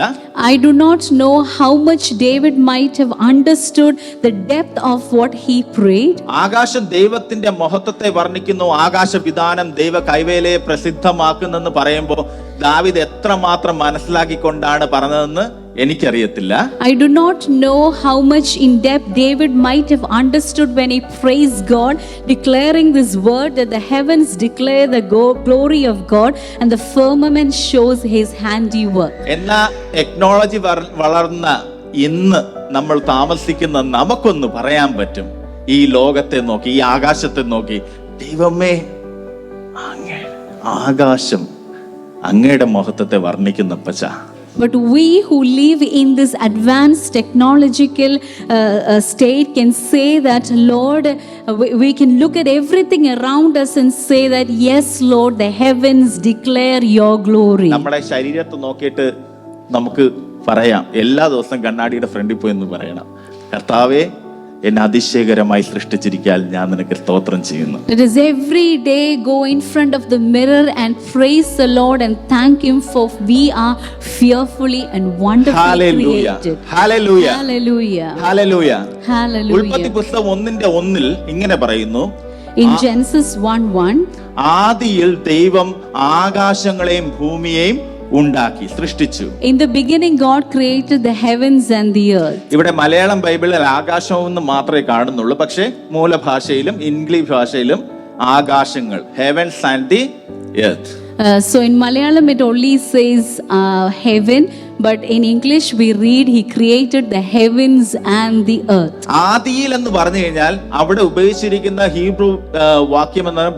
Speaker 2: I do not know how much David might have understood the depth of what he prayed.
Speaker 1: ആകാശം ദൈവത്തിന്റെ മഹത്വത്തെ വർണ്ണിക്കുന്നു, ആകാശവിധാനം ദൈവ കൈവേലയെ പ്രസിദ്ധമാക്കുന്നെന്ന് പറയുമ്പോൾ ദാവീദ് എത്രമാത്രം മനസ്സിലാക്കിക്കൊണ്ടാണ് പറഞ്ഞതെന്ന് എനിക്കറിയത്തില്ല.
Speaker 2: I do not know how much in depth David might have understood when he praised God, declaring this word that the heavens declare the glory of God and the firmament shows his handiwork. എന്നാ
Speaker 1: technology വളർന്ന ഇന്ന് നമ്മൾ താമസിക്കുന്ന നമുക്കൊന്ന് പറയാൻ പറ്റും, ഈ ലോകത്തെ നോക്കി, ഈ ആകാശത്തെ നോക്കി, ദൈവമേ ആകാശം അങ്ങയുടെ മഹത്വത്തെ വർണ്ണിക്കുന്നപ്പച്ച.
Speaker 2: But we who live in this advanced technological state can say that, Lord, we can look at everything around us and say that, yes, Lord, the heavens declare your glory.
Speaker 1: നമ്മുടെ ശരീരത്തെ നോക്കിയിട്ട് നമുക്ക് പറയാം, എല്ലാ ദിവസവും കണ്ണാടിയുടെ ഫ്രണ്ടിൽ പോയി എന്ന് പറയണം, കർത്താവേ എന്നെ അതിശയകരമായി സൃഷ്ടിച്ചിരിക്കാൻ ഞാൻ നിനക്ക് സ്തോത്രം ചെയ്യുന്നു.
Speaker 2: It is every day go in front of the mirror and praise the Lord and thank him for we are fearfully and wonderfully created.
Speaker 1: Hallelujah.
Speaker 2: Hallelujah.
Speaker 1: Hallelujah.
Speaker 2: Hallelujah.
Speaker 1: ഉൽപ്പത്തി പുസ്തകം 1:1 ഇങ്ങനെ പറയുന്നു,
Speaker 2: in Genesis 1:1,
Speaker 1: ആദിയിൽ ദൈവം ആകാശങ്ങളെയും ഭൂമിയെയും ഉണ്ടാക്കി, സൃഷ്ടിച്ചു.
Speaker 2: In the beginning God created the heavens and the earth.
Speaker 1: ഇവിടെ മലയാളം ബൈബിളിൽ ആകാശമെന്ന് മാത്രമേ കാണുന്നുള്ളൂ, പക്ഷേ മൂലഭാഷയിലും ഇംഗ്ലീഷ് ഭാഷയിലും ആകാശങ്ങൾ, heavens and the earth.
Speaker 2: So in Malayalam it only says heaven, but in English we read he created the heavens and the earth.
Speaker 1: ആദിയിൽ എന്ന് പറഞ്ഞു കഴിഞ്ഞാൽ അവിടെ ഉപയോഗിച്ചിരിക്കുന്ന ഹീബ്രു വാക്യം എന്നാണ്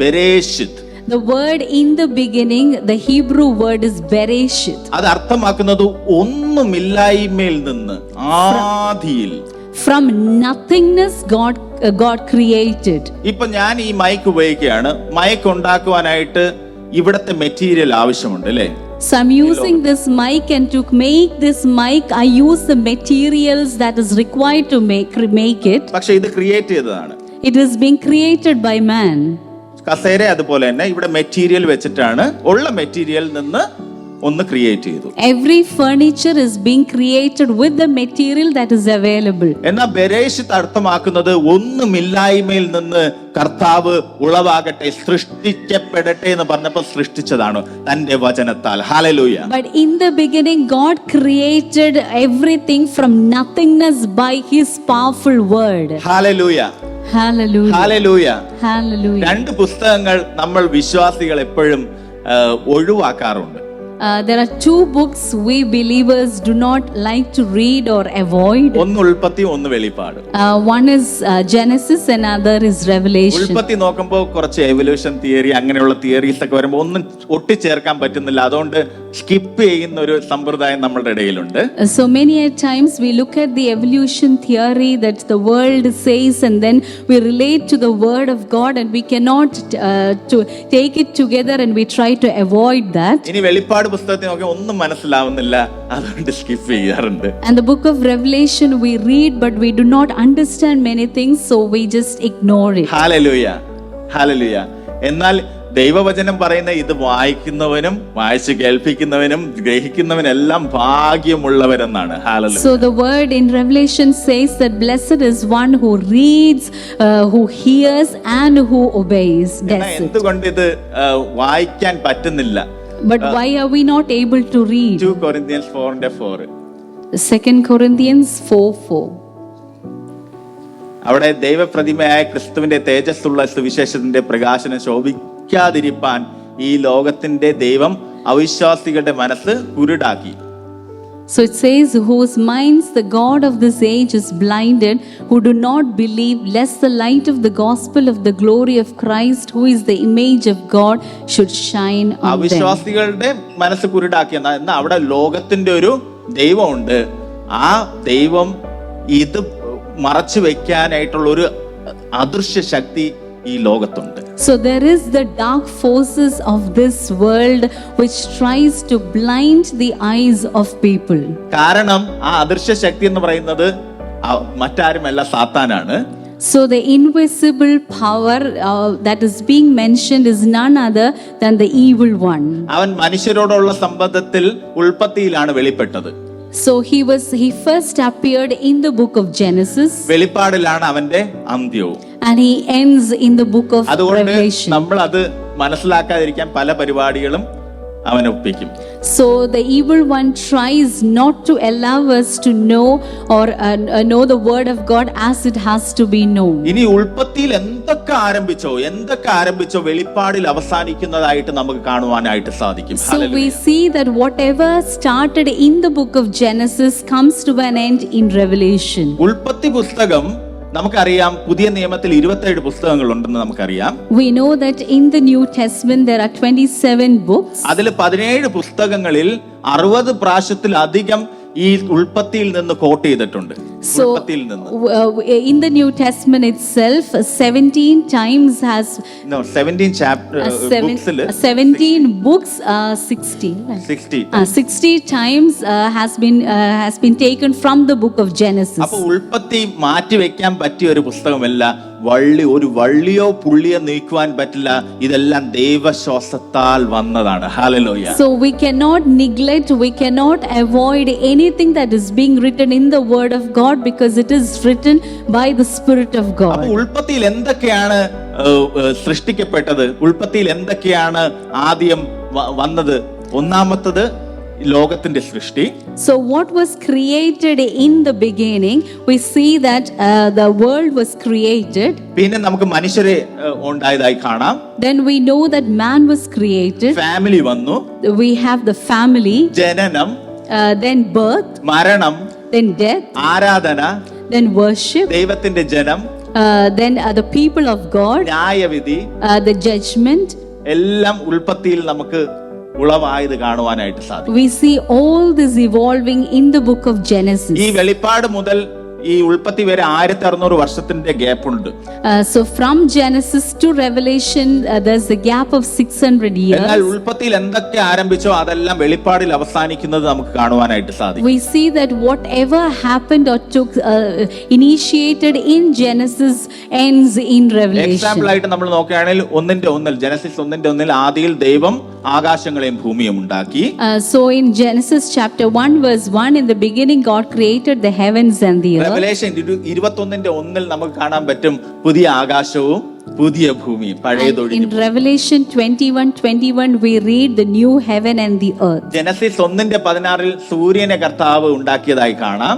Speaker 1: ബെരേഷിത്.
Speaker 2: The word in the beginning, the Hebrew word is bereshit.
Speaker 1: അത് അർത്ഥമാക്കുന്നത് ഒന്നുമില്ലായ്മയിൽ നിന്ന്, ആദിയിൽ.
Speaker 2: From nothingness God created.
Speaker 1: ഇപ്പൊ ഞാൻ ഈ മൈക്ക് ഉപയോഗിക്കുകയാണ്, മൈക്ക് ഉണ്ടാക്കുവാനായിട്ട് ഇവിടത്തെ മെറ്റീരിയൽ ആവശ്യമുണ്ട് അല്ലേ?
Speaker 2: So I'm using this mic, and to make this mic I use the materials that is required to make it.
Speaker 1: പക്ഷെ ഇത് ക്രിയേറ്റ് ചെയ്തതാണ്.
Speaker 2: It is being created by man.
Speaker 1: കസേര അതുപോലെ തന്നെ ഇവിടെ മെറ്റീരിയൽ വെച്ചിട്ടാണ്, ഉള്ള മെറ്റീരിയൽ നിന്ന് ഒന്ന് ക്രിയേറ്റ് ചെയ്തു.
Speaker 2: Every furniture is being created with the material that is available.
Speaker 1: എന്നാൽ ബെരേഷിത്ത് അർത്ഥമാക്കുന്നത് ഒന്നുമില്ലായ്മയിൽ നിന്ന് കർത്താവ് ഉളവാകട്ടെ, സൃഷ്ടിക്കപ്പെടട്ടെ എന്ന് പറഞ്ഞപ്പോൾ സൃഷ്ടിച്ചതാണ് തന്റെ വചനത്താൽ. Hallelujah.
Speaker 2: But in the beginning God created everything from nothingness by his powerful word.
Speaker 1: Hallelujah.
Speaker 2: Hallelujah.
Speaker 1: Hallelujah.
Speaker 2: Hallelujah.
Speaker 1: രണ്ട് പുസ്തകങ്ങൾ നമ്മൾ വിശ്വാസികൾ എപ്പോഴും ഒഴിവാക്കാറുണ്ട്.
Speaker 2: There are two books we believers do not like to read or avoid.
Speaker 1: ഒന്ന് ഉൽപ്പത്തി, ഒന്ന് വെളിപ്പാട്.
Speaker 2: One is Genesis and other is Revelation.
Speaker 1: ഉൽപ്പത്തി നോക്കുമ്പോൾ കുറച്ച് എവല്യൂഷൻ തിയറി അങ്ങനെയുള്ള തിയറീസ് ഒക്കെ വരുമ്പോൾ ഒന്നും ഒട്ടിച്ചേർക്കാൻ പറ്റുന്നില്ല. അതുകൊണ്ട് സ്കിപ്പ് ചെയ്യുന്ന ഒരു സമ്പ്രദായം നമ്മുടെ ഇടയിലുണ്ട്.
Speaker 2: So many a times we look at the evolution theory that the world says and then we relate to the word of God and we cannot to take it together and we try to avoid that.
Speaker 1: ഇനി വെളിപ്പാട് പുസ്തകത്തിൽ നോക്കി ഒന്നും മനസ്സിലാവുന്നില്ല, അതുകൊണ്ട് skip ചെയ്യാറുണ്ട്.
Speaker 2: And the book of Revelation we read but we do not understand many things, so we just ignore it.
Speaker 1: Hallelujah. Hallelujah. എന്നാൽ ദൈവവചനം പറയുന്ന ഇത് വായിക്കുന്നവനും വായിച്ച് കേൾപ്പിക്കുന്നവനും ഗ്രഹിക്കുന്നവനെല്ലാം ഭാഗ്യമുള്ളവരെന്നാണ്. Hallelujah.
Speaker 2: So the word in Revelation says that blessed is one who reads, who hears and who obeys. That's it.
Speaker 1: എന്തുകൊണ്ട് ഇത് വായിക്കാൻ പറ്റുന്നില്ല?
Speaker 2: But why are we not able to read?
Speaker 1: 2 Corinthians 4:4.
Speaker 2: 2 Corinthians 4:4.
Speaker 1: അവിടെ ദൈവപ്രതിമയായ ക്രിസ്തുവിന്റെ തേജസ്സുള്ള സുവിശേഷത്തിന്റെ പ്രകാശനം ശോഭിക്കാതിരിപ്പാൻ ഈ ലോകത്തിന്റെ ദൈവം അവിശ്വാസികളുടെ മനസ്സ് കുരുടാക്കി.
Speaker 2: So it says, whose minds the God of this age is blinded, who do not believe, lest the light of the gospel of the glory of Christ, who is the image of God, should shine on them.
Speaker 1: അവിശ്വാസികളുടെ മനസ്സ് കുരുടാക്കി. എന്നാൽ അവിടെ ലോകത്തിന്റെ ഒരു ദൈവമുണ്ട്. ആ ദൈവം ഇത് മറച്ചു വെക്കാനായിട്ടുള്ള ഒരു അദൃശ്യ ശക്തി ഈ ലോകത്തുണ്ട്.
Speaker 2: So there is the dark forces of this world which tries to blind the eyes of people.
Speaker 1: കാരണം ആ അദൃശ്യ ശക്തി എന്ന് പറയുന്നത് മറ്റാരുമല്ല, സാത്താനാണ്.
Speaker 2: So the invisible power that is being mentioned is none other than the evil one.
Speaker 1: അവൻ മനുഷ്യരോടുള്ള സംബന്ധത്തിൽ ഉൽപ്പത്തിയിലാണ് വെളിപ്പെട്ടത്.
Speaker 2: So he first appeared in the book of Genesis.
Speaker 1: വെളിപ്പാടിലാണ് അവന്റെ അന്ത്യവും.
Speaker 2: And he ends in the book of
Speaker 1: അതുകൊണ്ട്
Speaker 2: Revelation.
Speaker 1: നമ്മൾ അത് മനസ്സിലാക്കാതിരിക്കാൻ പല പരിപാടികളും അവൻ ഒപ്പിക്കും.
Speaker 2: So the evil one tries not to allow us to know or know the word of God as it has to be known.
Speaker 1: ഇനി ഉൽപ്പത്തിയിൽ എന്തൊക്കെ ആരംഭിച്ചോ വെളിപ്പാടിൽ അവസാനിക്കുന്നതായിട്ട് നമുക്ക് കാണുവാനായിട്ട് സാധിക്കും.
Speaker 2: So we see that whatever started in the book of Genesis comes to an end in Revelation.
Speaker 1: ഉൽപ്പത്തി പുസ്തകം നമുക്കറിയാം, പുതിയ നിയമത്തിൽ 27 പുസ്തകങ്ങൾ ഉണ്ടെന്ന് നമുക്കറിയാം.
Speaker 2: We know that in the New Testament there are 27 books.
Speaker 1: അതിൽ 17 പുസ്തകങ്ങളിൽ 60 പ്രാവശ്യത്തിലധികം ഈ ഉൽപ്പത്തിയിൽ നിന്ന് കോട്ട് ചെയ്തിട്ടുണ്ട്. ഉൽപ്പത്തിയിൽ നിന്ന്
Speaker 2: in the New Testament itself 17 times has
Speaker 1: 17 chapter books
Speaker 2: 17 books 60 times has been taken from the book of Genesis.
Speaker 1: അപ്പോൾ ഉൽപ്പത്തി മാറ്റി വെക്കാൻ പറ്റിയ ഒരു പുസ്തകമല്ല. ഒരു വള്ളിയോ പുള്ളിയോ നീക്കുവാൻ പറ്റില്ല. ഇതെല്ലാം ദൈവശ്വാസത്താൽ വന്നതാണ്. Hallelujah.
Speaker 2: So we cannot neglect, we cannot avoid anything that is being written in the word of God because it is written by the Spirit of God.
Speaker 1: അപ്പോൾ ഉൽപ്പത്തിയിൽ എന്തൊക്കെയാണ് സൃഷ്ടിക്കപ്പെട്ടത്? ഉൽപ്പത്തിയിൽ എന്തൊക്കെയാണ് ആദ്യം വന്നത്? ഒന്നാമത്തത് ലോകത്തിന്റെ സൃഷ്ടി.
Speaker 2: So what was created in the beginning, we see that the world was created.
Speaker 1: പിന്നെ നമുക്ക് മനുഷ്യരെ ഉണ്ടായതായി കാണാം.
Speaker 2: Then we know that man was created.
Speaker 1: Family വന്നു.
Speaker 2: We have the family.
Speaker 1: ജനനം.
Speaker 2: Then birth.
Speaker 1: മരണം.
Speaker 2: Then death.
Speaker 1: ആരാധന.
Speaker 2: Then worship.
Speaker 1: ദൈവത്തിന്റെ ജനം.
Speaker 2: Then the people of God.
Speaker 1: ന്യായവിധി.
Speaker 2: The judgment.
Speaker 1: എല്ലാം ഉൽപ്പത്തിയിൽ നമുക്ക് ഉളവായത് കാണുവാനായിട്ട് സാധിക്കും.
Speaker 2: We see all this evolving in the book of Genesis.
Speaker 1: ഈ വെളിപ്പാട് മുതൽ ഈ ഉൽപ്പത്തി വരെ 1600 വർഷത്തിന്റെ ഗ്യാപ്പ് ഉണ്ട്.
Speaker 2: So from Genesis to Revelation, there's a gap of 600
Speaker 1: എന്നാൽ
Speaker 2: years.
Speaker 1: ഉൽപ്പത്തിയിൽ എന്തൊക്കെ ആരംഭിച്ചോ അതെല്ലാം വെളിപ്പാടിൽ അവസാനിക്കുന്നത് നമുക്ക് കാണുവാനായിട്ട് സാധിക്കും.
Speaker 2: We see that whatever happened or took initiated in Genesis ends in Revelation.
Speaker 1: Example ആയിട്ട് നമ്മൾ നോക്കുകയാണെങ്കിൽ 1:1 ജനസിസ് 1:1 ആദിയിൽ ദൈവം ആകാശങ്ങളെയും ഭൂമിയും ഉണ്ടാക്കി.
Speaker 2: So in Genesis chapter 1 verse 1, in the beginning God created the heavens and the earth.
Speaker 1: Revelation 21:1 നമുക്ക് കാണാൻ പറ്റും പുതിയ ആകാശവും പുതിയ ഭൂമിയും പഴയതൊഴിഞ്ഞു.
Speaker 2: In Revelation 21:21 we read the new heaven and the earth.
Speaker 1: Genesis 1:16 സൂര്യനെ കർത്താവ് ഉണ്ടാക്കിയതായി കാണാം.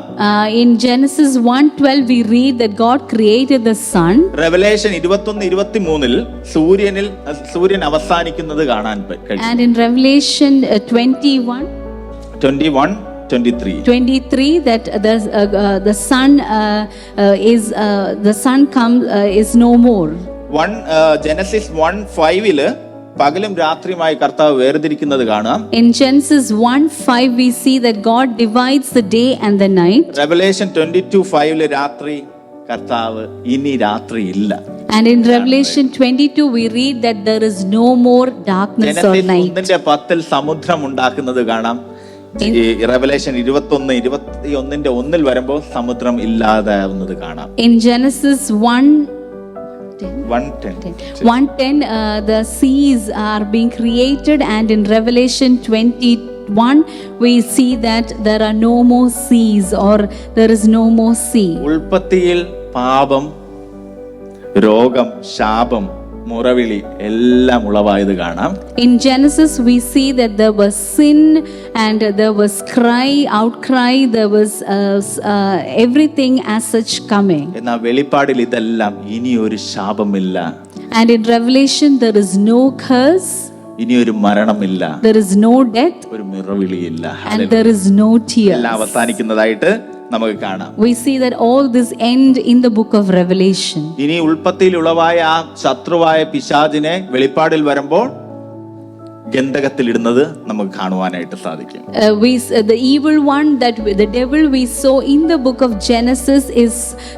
Speaker 2: In Genesis 1:12 we read that God created the sun.
Speaker 1: Revelation 21:23 സൂര്യൻ അവസാനിക്കുന്നത് കാണാൻ കഴിയും.
Speaker 2: And in Revelation
Speaker 1: 21:23
Speaker 2: that the sun is no more.
Speaker 1: Genesis 1:5 പകലും രാത്രിയുമായി കർത്താവ് വേർതിരിക്കുന്നത് കാണാം.
Speaker 2: In Genesis 1:5 we see that God divides the day and the night.
Speaker 1: Revelation 22:5 രാത്രി കർത്താവ് ഇനി രാത്രി ഇല്ല.
Speaker 2: And in Revelation 22 we read that there is no more darkness or night.
Speaker 1: Genesis 1:10 സമുദ്രം ഉണ്ടാക്കുന്നത് കാണാം. റെവലേഷൻ 21:1 വരുമ്പോൾ സമുദ്രം ഇല്ലാതാവുന്നത് കാണാം.
Speaker 2: In Genesis 1:10 the seas are being created, and in Revelation 21 we see that there are no more seas, or there is no more sea.
Speaker 1: ഉൽപ്പത്തിയിൽ പാപം, രോഗം, ശാപം, മുറവിളി എല്ലാം ഉളവായത് കാണാം.
Speaker 2: In Genesis we see that there was sin and there was outcry, there was everything as such coming.
Speaker 1: എന്നാൽ വെളിപ്പാടിൽ ഇതെല്ലാം ഇനി ഒരു ശാപമില്ല.
Speaker 2: And in Revelation there is no curse,
Speaker 1: ഇനി ഒരു മരണമില്ല,
Speaker 2: there is no death,
Speaker 1: ഒരു മുറവിളിയില്ല,
Speaker 2: and there is no tears.
Speaker 1: എല്ലാം അവസാനിക്കുന്നതായിട്ട് നമുക്ക് കാണാം.
Speaker 2: We see that all this end in the book of Revelation.
Speaker 1: ഇനി ഉൽപ്പത്തിയിൽ ഉളവായ ആ ശത്രുവായ പിശാചിനെ വെളിപ്പാടിൽ വരുമ്പോൾ ഗന്ധകത്തിലിടുന്നത് നമുക്ക് കാണുവാനായിട്ട് സാധിക്കും.
Speaker 2: The evil one, the devil we saw in the book of Genesis, is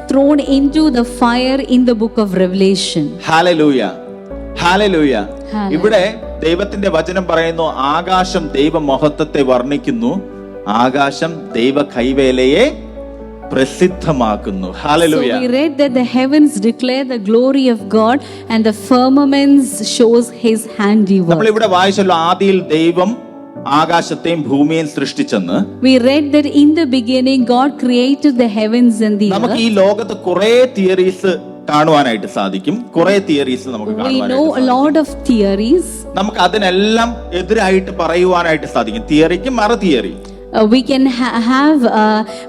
Speaker 2: thrown into the fire in the book of Revelation.
Speaker 1: Hallelujah, hallelujah. ഇവിടെ ദൈവത്തിന്റെ വചനം പറയുന്നു, ആകാശം ദൈവമഹത്വത്തെ വർണ്ണിക്കുന്നു, ആകാശം ദൈവ കൈവേലയെ പ്രസിദ്ധമാക്കുന്നു. Hallelujah.
Speaker 2: So we read that the heavens declare the glory of God and the firmaments shows his handiwork.
Speaker 1: നമ്മൾ ഇവിടെ വായിച്ചല്ലോ, ആദിയിൽ ദൈവം ആകാശത്തെയും ഭൂമിയെയും സൃഷ്ടിച്ചെന്ന്.
Speaker 2: We read that in the beginning God created the heavens and the earth.
Speaker 1: നമുക്ക് ഈ ലോകത്ത് കുറേ തിയറീസ് കാണുവാനായിട്ട് സാധിക്കും. കുറേ തിയറീസ് നമുക്ക്
Speaker 2: We know
Speaker 1: കാണുവാനായിട്ട്
Speaker 2: a lot of theories.
Speaker 1: നമുക്ക് അതിനെല്ലാം എതിരായിട്ട് പറയുവാനായിട്ട് സാധിക്കും. തിയറിക്ക് മറു theory.
Speaker 2: We can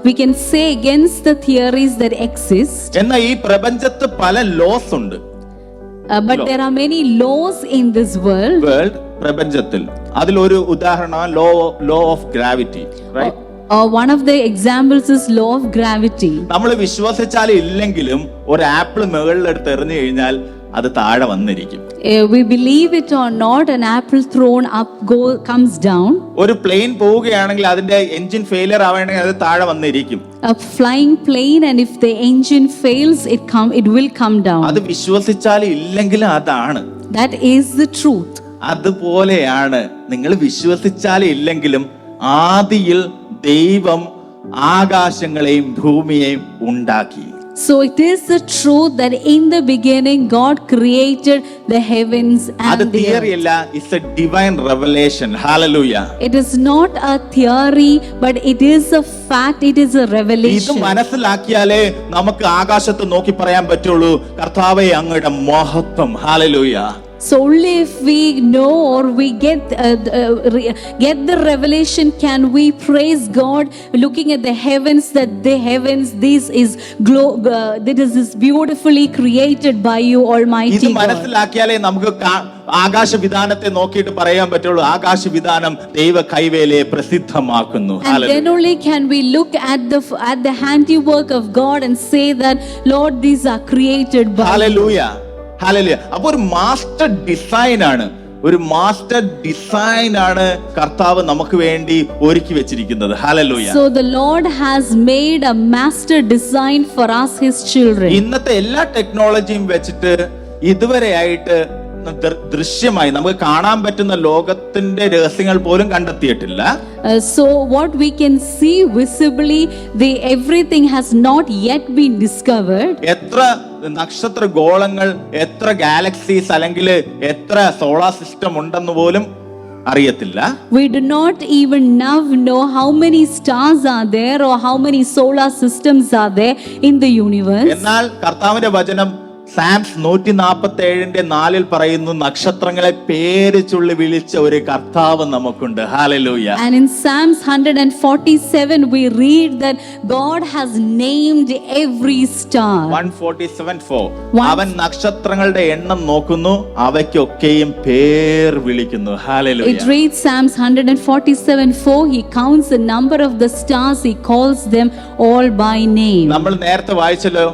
Speaker 2: we can say against the theories that exist.
Speaker 1: എന്നാൽ ഈ പ്രപഞ്ചത്ത് പല ലോസ് ഉണ്ട്.
Speaker 2: But there are many laws in this world.
Speaker 1: പ്രപഞ്ചത്തിൽ അതിലൊരു ഉദാഹരണം law of gravity.
Speaker 2: One of the examples is law of gravity.
Speaker 1: നമ്മൾ വിശ്വസിച്ചാലും ഇല്ലെങ്കിലും ഒരു ആപ്പിൾ മുകളിലെടുത്ത് എറിഞ്ഞു കഴിഞ്ഞാൽ അത് താഴെ വന്നിരിക്കും.
Speaker 2: We believe it or not, an apple thrown up comes down.
Speaker 1: ഒരു പ്ലെയിൻ പോവുകയാണെങ്കിൽ അതിന്റെ എഞ്ചിൻ ഫെയിലിയർ ആവുകയാണെങ്കിൽ അത് താഴെ വന്നിരിക്കും.
Speaker 2: A flying plane, and if the engine fails, it will come down.
Speaker 1: അത് വിശ്വസിച്ചാലും ഇല്ലെങ്കിലും അതാണ്.
Speaker 2: That is the truth.
Speaker 1: അതുപോലെയാണ്, നിങ്ങൾ വിശ്വസിച്ചാലും ഇല്ലെങ്കിലും ആദിയിൽ ദൈവം ആകാശങ്ങളെയും ഭൂമിയെയും ഉണ്ടാക്കി.
Speaker 2: So it is the truth that in the beginning God created the heavens and the earth.
Speaker 1: It's a divine revelation. Hallelujah.
Speaker 2: It is not a theory, but it is a fact, it is a revelation.
Speaker 1: ഇത് മനസ്സിലാക്കിയാലേ നമുക്ക് ആകാശത്ത് നോക്കി പറയാൻ പറ്റുള്ളൂ, കർത്താവേ അങ്ങയുടെ മഹത്വം. Hallelujah.
Speaker 2: So only if we know or we get the revelation can we praise God, looking at the heavens, that the heavens, this is beautifully created by you, Almighty
Speaker 1: ഇത്
Speaker 2: God.
Speaker 1: മനസ്സിലാക്കിയാലേ നമുക്ക് ആകാശവിധാനത്തെ നോക്കിയിട്ട് പറയാൻ പറ്റുള്ളൂ, ആകാശവിധാനം ദൈവ കൈവേലയെ പ്രസിദ്ധമാക്കുന്നു.
Speaker 2: And then only can we look at the handiwork of God and say that, Lord, these are created by
Speaker 1: Hallelujah. Hallelujah. അപ്പോൾ ഒരു master design ആണ് ഒരു മാസ്റ്റർ ഡിസൈൻ ആണ് കർത്താവ് നമുക്ക് വേണ്ടി ഒരുക്കി വെച്ചിരിക്കുന്നത്. Hallelujah.
Speaker 2: So the Lord has made a master design for us, his children.
Speaker 1: ഇന്നത്തെ എല്ലാ ടെക്നോളജിയും വെച്ചിട്ട് ഇതുവരെയായിട്ട് ദൃശ്യമായി നമുക്ക് കാണാൻ പറ്റുന്ന ലോകത്തിന്റെ രഹസ്യങ്ങൾ പോലും കണ്ടെത്തിയിട്ടില്ല.
Speaker 2: So what we can see visibly, everything has not yet been discovered.
Speaker 1: എത്ര നക്ഷത്ര ഗോളങ്ങൾ, എത്ര ഗാലക്സീസ് അല്ലെങ്കിൽ എത്ര സോളാർ സിസ്റ്റം ഉണ്ടെന്ന് പോലും അറിയത്തില്ല.
Speaker 2: We do not even now know how many stars are there or how many solar systems are there in the universe.
Speaker 1: എന്നാൽ കർത്താവിന്റെ വചനം സാംസ് 147:4 പറയുന്നു, നക്ഷത്രങ്ങളെ പേര് ചൊല്ലി വിളിച്ച ഒരു കർത്താവ് നമുക്കുണ്ട്. Hallelujah.
Speaker 2: And in Psalms 147 we read that God has named every star.
Speaker 1: 147:4 അവൻ നക്ഷത്രങ്ങളുടെ എണ്ണം നോക്കുന്നു, അവയ്ക്കൊക്കെയും പേർ വിളിക്കുന്നു. Hallelujah.
Speaker 2: It reads Psalms 147:4, he counts the number of the stars, he calls them all by name.
Speaker 1: നമ്മൾ നേരത്തെ വായിച്ചല്ലോ,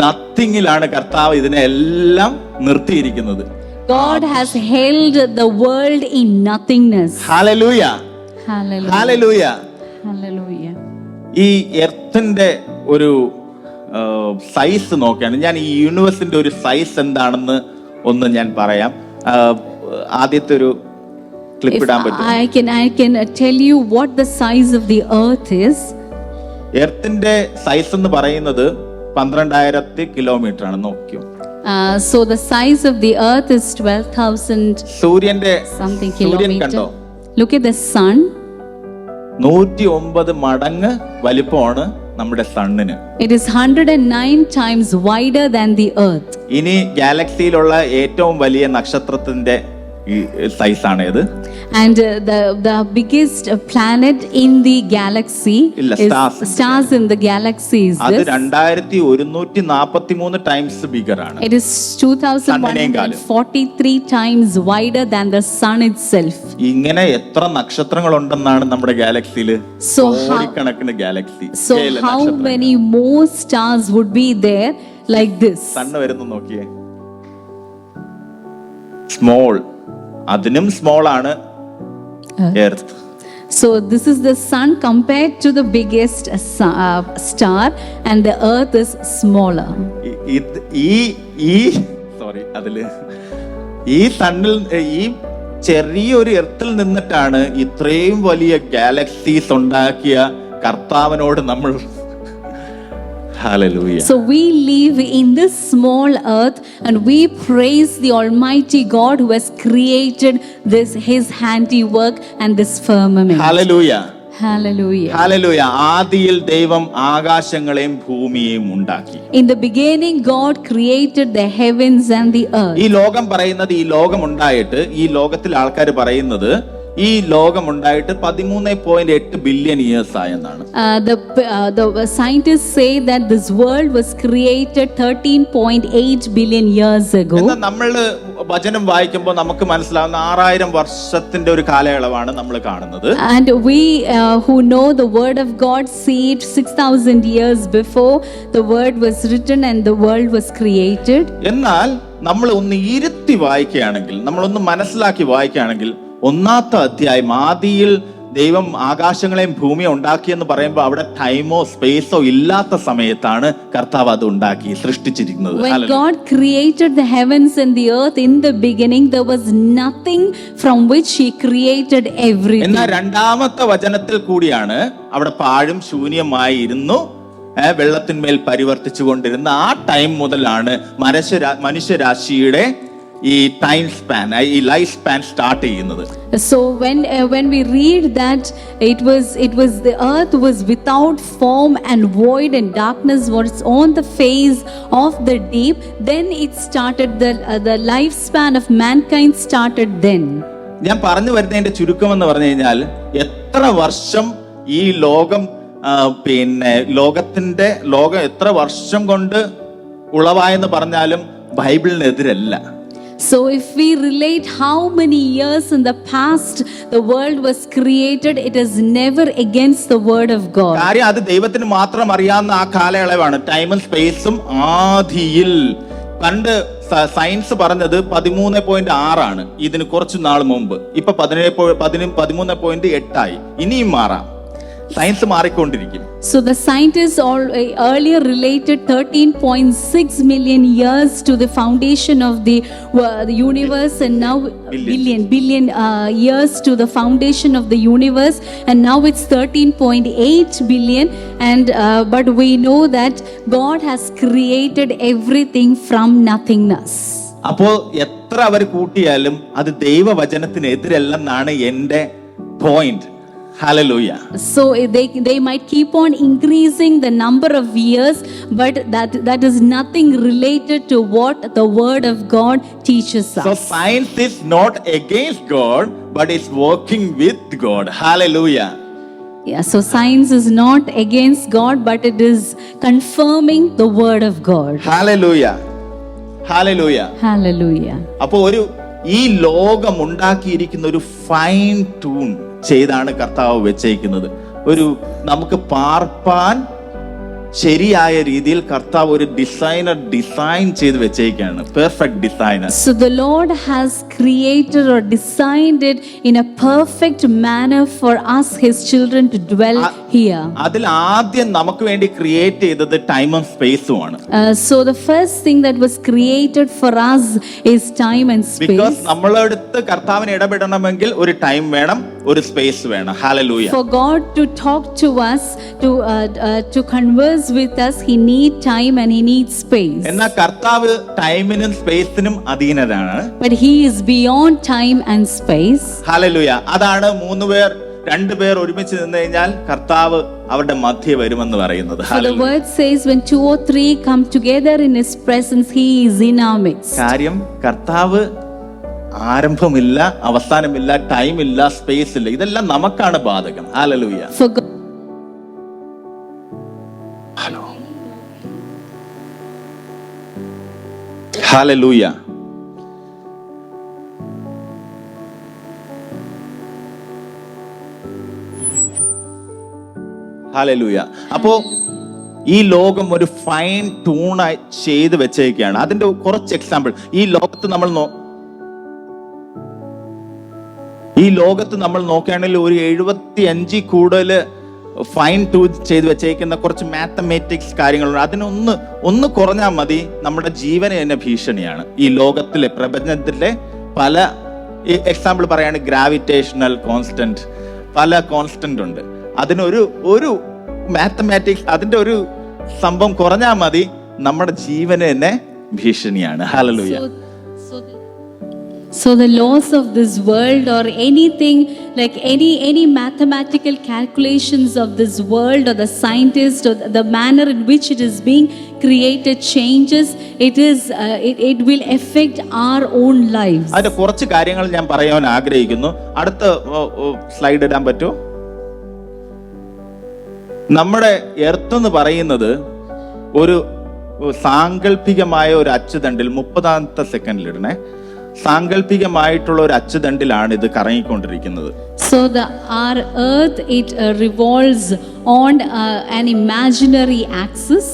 Speaker 1: നത്തിങ്ങിലാണ് കർത്താവ് ഇതിനെല്ലാം നിർത്തിയിരിക്കുന്നത്.
Speaker 2: God has held the world in nothingness.
Speaker 1: Hallelujah.
Speaker 2: Hallelujah.
Speaker 1: Hallelujah.
Speaker 2: Hallelujah.
Speaker 1: ഈ എർത്തിന്റെ ഒരു സൈസ് നോക്കുകയാണ് ഞാൻ. ഈ യൂണിവേഴ്സിന്റെ ഒരു സൈസ് എന്താണെന്ന് ഒന്ന് ഞാൻ പറയാം. ആദ്യത്തെ ഒരു ക്ലിപ്പ് ഇടാൻ പറ്റും.
Speaker 2: I can tell you what the size of the earth is.
Speaker 1: എർത്തിന്റെ സൈസ് എന്ന് പറയുന്നത് 12,000 കിലോമീറ്റർ ആണ്. നോക്കിയോ?
Speaker 2: So the size of the earth is 12,000
Speaker 1: സൂര്യന്റെ
Speaker 2: something
Speaker 1: സൂര്യൻ കണ്ടോ?
Speaker 2: kilometer. Look at the sun.
Speaker 1: 109 മടങ്ങ് വലിപ്പമാണ് നമ്മുടെ സണ്ണിന്.
Speaker 2: It is 109 times wider than the earth.
Speaker 1: ഇനി ഗാലക്സിയിലുള്ള ഏറ്റവും വലിയ നക്ഷത്രത്തിന്റെ സൈസ് ആണ് ഇത്.
Speaker 2: And the biggest planet in the galaxy
Speaker 1: ഇല്ല,
Speaker 2: is
Speaker 1: stars
Speaker 2: in the galaxy is
Speaker 1: അത്
Speaker 2: this.
Speaker 1: 2143 ടൈംസ് ബിഗർ ആണ്.
Speaker 2: It is 2143 times wider than the sun itself.
Speaker 1: ഇങ്ങനെ എത്ര നക്ഷത്രങ്ങൾ ഉണ്ടെന്നാണ് നമ്മുടെ ഗാലക്സിയിൽ?
Speaker 2: So
Speaker 1: കോടിക്കണക്കിന് Galaxy.
Speaker 2: So how many more stars would be there like this?
Speaker 1: Sun വരുന്നു നോക്കിയേ. സ്മോൾ, അതിനും സ്മോൾ ആണ് earth.
Speaker 2: So this is the sun compared to the biggest star, and the earth is smaller.
Speaker 1: ഈ സണ്ണിൽ, ഈ ചെറിയൊരു എർത്തിൽ നിന്നിട്ടാണ് ഇത്രയും വലിയ ഗാലക്സീസ് ഉണ്ടാക്കിയ കർത്താവിനോട് നമ്മൾ Hallelujah.
Speaker 2: So we live in this small earth and we praise the Almighty God who has created this, his handiwork and this firmament.
Speaker 1: Hallelujah.
Speaker 2: Hallelujah.
Speaker 1: Hallelujah. ആദിയിൽ ദൈവം ആകാശങ്ങളെയും ഭൂമിയെയും ഉണ്ടാക്കി.
Speaker 2: In the beginning God created the heavens and the earth.
Speaker 1: ഈ ലോകം പറയുന്നത്, ഈ ലോകം ഉണ്ടായിട്ട്, ഈ ലോകത്തിൽ ആൾക്കാർ പറയുന്നത് ഈ ലോകം ഉണ്ടായിട്ട് 13.8 ബില്യൺ ഇയേഴ്സ് ആയെന്നാണ്.
Speaker 2: The scientists say that this world was created 13.8 billion years ago.
Speaker 1: എന്നാൽ നമ്മൾ വചനം വായിക്കുമ്പോൾ നമുക്ക് മനസ്സിലാവുന്ന 6000 വർഷത്തിന്റെ ഒരു കാലയളവാണ് നമ്മൾ കാണുന്നത്.
Speaker 2: And we who know the word of God see it 6000 years before the word was written and the world was created.
Speaker 1: എന്നാൽ നമ്മൾ ഒന്ന് ഇരുത്തി വായിക്കുകയാണെങ്കിൽ, നമ്മളൊന്ന് മനസ്സിലാക്കി വായിക്കുകയാണെങ്കിൽ, 1-ാമത്തെ അധ്യായം ആദിയിൽ ദൈവം ആകാശങ്ങളെയും ഭൂമിയെ ഉണ്ടാക്കിയെന്ന് പറയുമ്പോൾ അവിടെ ടൈമോ സ്പേസോ ഇല്ലാത്ത സമയത്താണ് കർത്താവ് അത് ഉണ്ടാക്കി സൃഷ്ടിച്ചിരിക്കുന്നത്.
Speaker 2: When God created the heavens and the earth in the beginning, there was nothing from which he created everything.
Speaker 1: എന്നാൽ 2-ാമത്തെ വചനത്തിൽ കൂടിയാണ് അവിടെ പാഴും ശൂന്യമായി ഇരുന്നു വെള്ളത്തിന്മേൽ പരിവർത്തിച്ചു കൊണ്ടിരുന്ന ആ ടൈം മുതലാണ് മനുഷ്യരാശിയുടെ ഈ ടൈം സ്പാൻ, ഈ ലൈഫ് സ്പാൻ സ്റ്റാർട്ട് ചെയ്യുന്നത്.
Speaker 2: So when we read that it was the earth was without form and void and darkness was on the face of the deep, then it started the lifespan of mankind started then.
Speaker 1: ഞാൻ പറഞ്ഞു വരുന്നതിന്റെ ചുരുക്കം എന്ന് പറഞ്ഞു കഴിഞ്ഞാൽ, എത്ര വർഷം ഈ ലോകം ലോകം എത്ര വർഷം കൊണ്ട് ഉളവായെന്ന് പറഞ്ഞാലും ബൈബിളിനെതിരല്ല.
Speaker 2: So if we relate how many years in the past the world was created, it is never against the word of God.
Speaker 1: കാര്യം അത് ദൈവത്തിന് മാത്രം അറിയാവുന്ന ആ കാലയളവാണ്. ടൈമും സ്പേസും ആദിയിൽ പണ്ട് സയൻസ് പറഞ്ഞത് 13.6 ഇതിന് കുറച്ചു നാൾ മുമ്പ്. ഇപ്പൊ 13.8 ഇനിയും മാറാം. സയൻസ് മാറിക്കൊണ്ടിരിക്കും.
Speaker 2: So the scientists earlier related 13.6 million years to the foundation of the universe, and now billion years to the foundation of the universe, and now it's 13.8 billion. And but we know that God has created everything from nothingness.
Speaker 1: അപ്പോൾ എത്ര അവർ കൂട്ടിയാലും അത് ദൈവവചനത്തിനെതിരല്ലെന്നാണ് എൻ്റെ point. Hallelujah.
Speaker 2: So they might keep on increasing the number of years, but that is nothing related to what the word of God teaches us.
Speaker 1: So science is not against God, but is working with God. Hallelujah.
Speaker 2: Yeah, so science is not against God, but it is confirming the word of God.
Speaker 1: Hallelujah. Hallelujah.
Speaker 2: Hallelujah.
Speaker 1: അപ്പോൾ ഈ ലോകം ഉണ്ടാക്കിയിരിക്കുന്ന ഒരു fine tune ചെയ്താണ് കർത്താവ് വെച്ചേക്കുന്നത്. നമുക്ക് പാർപ്പാൻ ശരിയായ രീതിയിൽ കർത്താവ് ഒരു ഡിസൈൻ ചെയ്ത് വെച്ചേക്കാണ്. Perfect designer.
Speaker 2: So the Lord has created or designed it in a perfect manner for us, his children, to dwell here.
Speaker 1: അതിൽ ആദ്യം നമുക്ക് വേണ്ടി ക്രിയേറ്റ് ചെയ്തത് ടൈമും സ്പേസും ആണ്.
Speaker 2: So the first thing that was created for us is time and space.
Speaker 1: Because നമ്മളടുത്ത് കർത്താവിന് ഇടപെടണമെങ്കിൽ ഒരു ടൈം വേണം, ഒരു സ്പേസ് വേണം. Hallelujah.
Speaker 2: For God to talk to us, to converse with us, he need time and he needs space.
Speaker 1: എന്നാൽ കർത്താവ് ടൈമിനും സ്പേസിനും അധീനനാണ്.
Speaker 2: But he is beyond time and space.
Speaker 1: Hallelujah. അതാണ് രണ്ടു പേർ ഒരുമിച്ച് നിന്ന് കഴിഞ്ഞാൽ കർത്താവ് അവരുടെ മധ്യേ വരുമെന്ന് പറയുന്നത്.
Speaker 2: For the word says when 2 or 3 come together in his presence, he is in our midst.
Speaker 1: കാര്യം കർത്താവ് ആരംഭമില്ല, അവസാനമില്ല, ടൈമില്ല, സ്പേസ് ഇല്ല. ഇതെല്ലാം നമുക്കാണ് ബാധകം. Hallelujah.
Speaker 2: For God.
Speaker 1: Hallelujah. Hallelujah. അപ്പോ ഈ ലോകം ഒരു ഫൈൻ ട്യൂണായി ചെയ്ത് വെച്ചേക്കാണ്. അതിന്റെ കുറച്ച് എക്സാമ്പിൾ ഈ ലോകത്ത് നമ്മൾ നോക്കുകയാണെങ്കിൽ ഒരു 75 കൂടുതൽ ഫൈൻ ട്യൂൺ ചെയ്ത് വെച്ചേക്കുന്ന കുറച്ച് മാത്തമാറ്റിക്സ് കാര്യങ്ങളുണ്ട്. അതിനൊന്ന് കുറഞ്ഞാൽ മതി, നമ്മുടെ ജീവന് തന്നെ ഭീഷണിയാണ്. ഈ ലോകത്തിലെ പ്രപഞ്ചത്തിലെ പല എക്സാമ്പിൾ പറയാണ്, ഗ്രാവിറ്റേഷണൽ കോൺസ്റ്റന്റ്, പല കോൺസ്റ്റന്റ് ഉണ്ട്. അതിനൊരു മാത്തമാറ്റിക്സ്, അതിന്റെ ഒരു സംഭവം കുറഞ്ഞാൽ മതി, നമ്മുടെ ജീവന് തന്നെ ഭീഷണിയാണ്. Hallelujah.
Speaker 2: So the laws of this world, or anything like any mathematical calculations of this world, or the scientist, or the manner in which it is being created changes, it will affect our own lives.
Speaker 1: അതിന്റെ കുറച്ച് കാര്യങ്ങൾ ഞാൻ പറയാൻ ആഗ്രഹിക്കുന്നു. അടുത്ത slide ഇടാൻ പറ്റുമോ? നമ്മുടെ എർത്ത് എന്ന് പറയുന്നത് ഒരു സാങ്കല്പികമായ ഒരു അച്ചുതണ്ടിൽ 30ാമത്തെ സെക്കൻഡിൽ ഇടണേ, സാങ്കല്പികമായിട്ടുള്ള ഒരു അച്ചുതണ്ടിലാണ് ഇത് കറങ്ങിക്കൊണ്ടിരിക്കുന്നത്.
Speaker 2: So our earth, it revolves on an imaginary axis.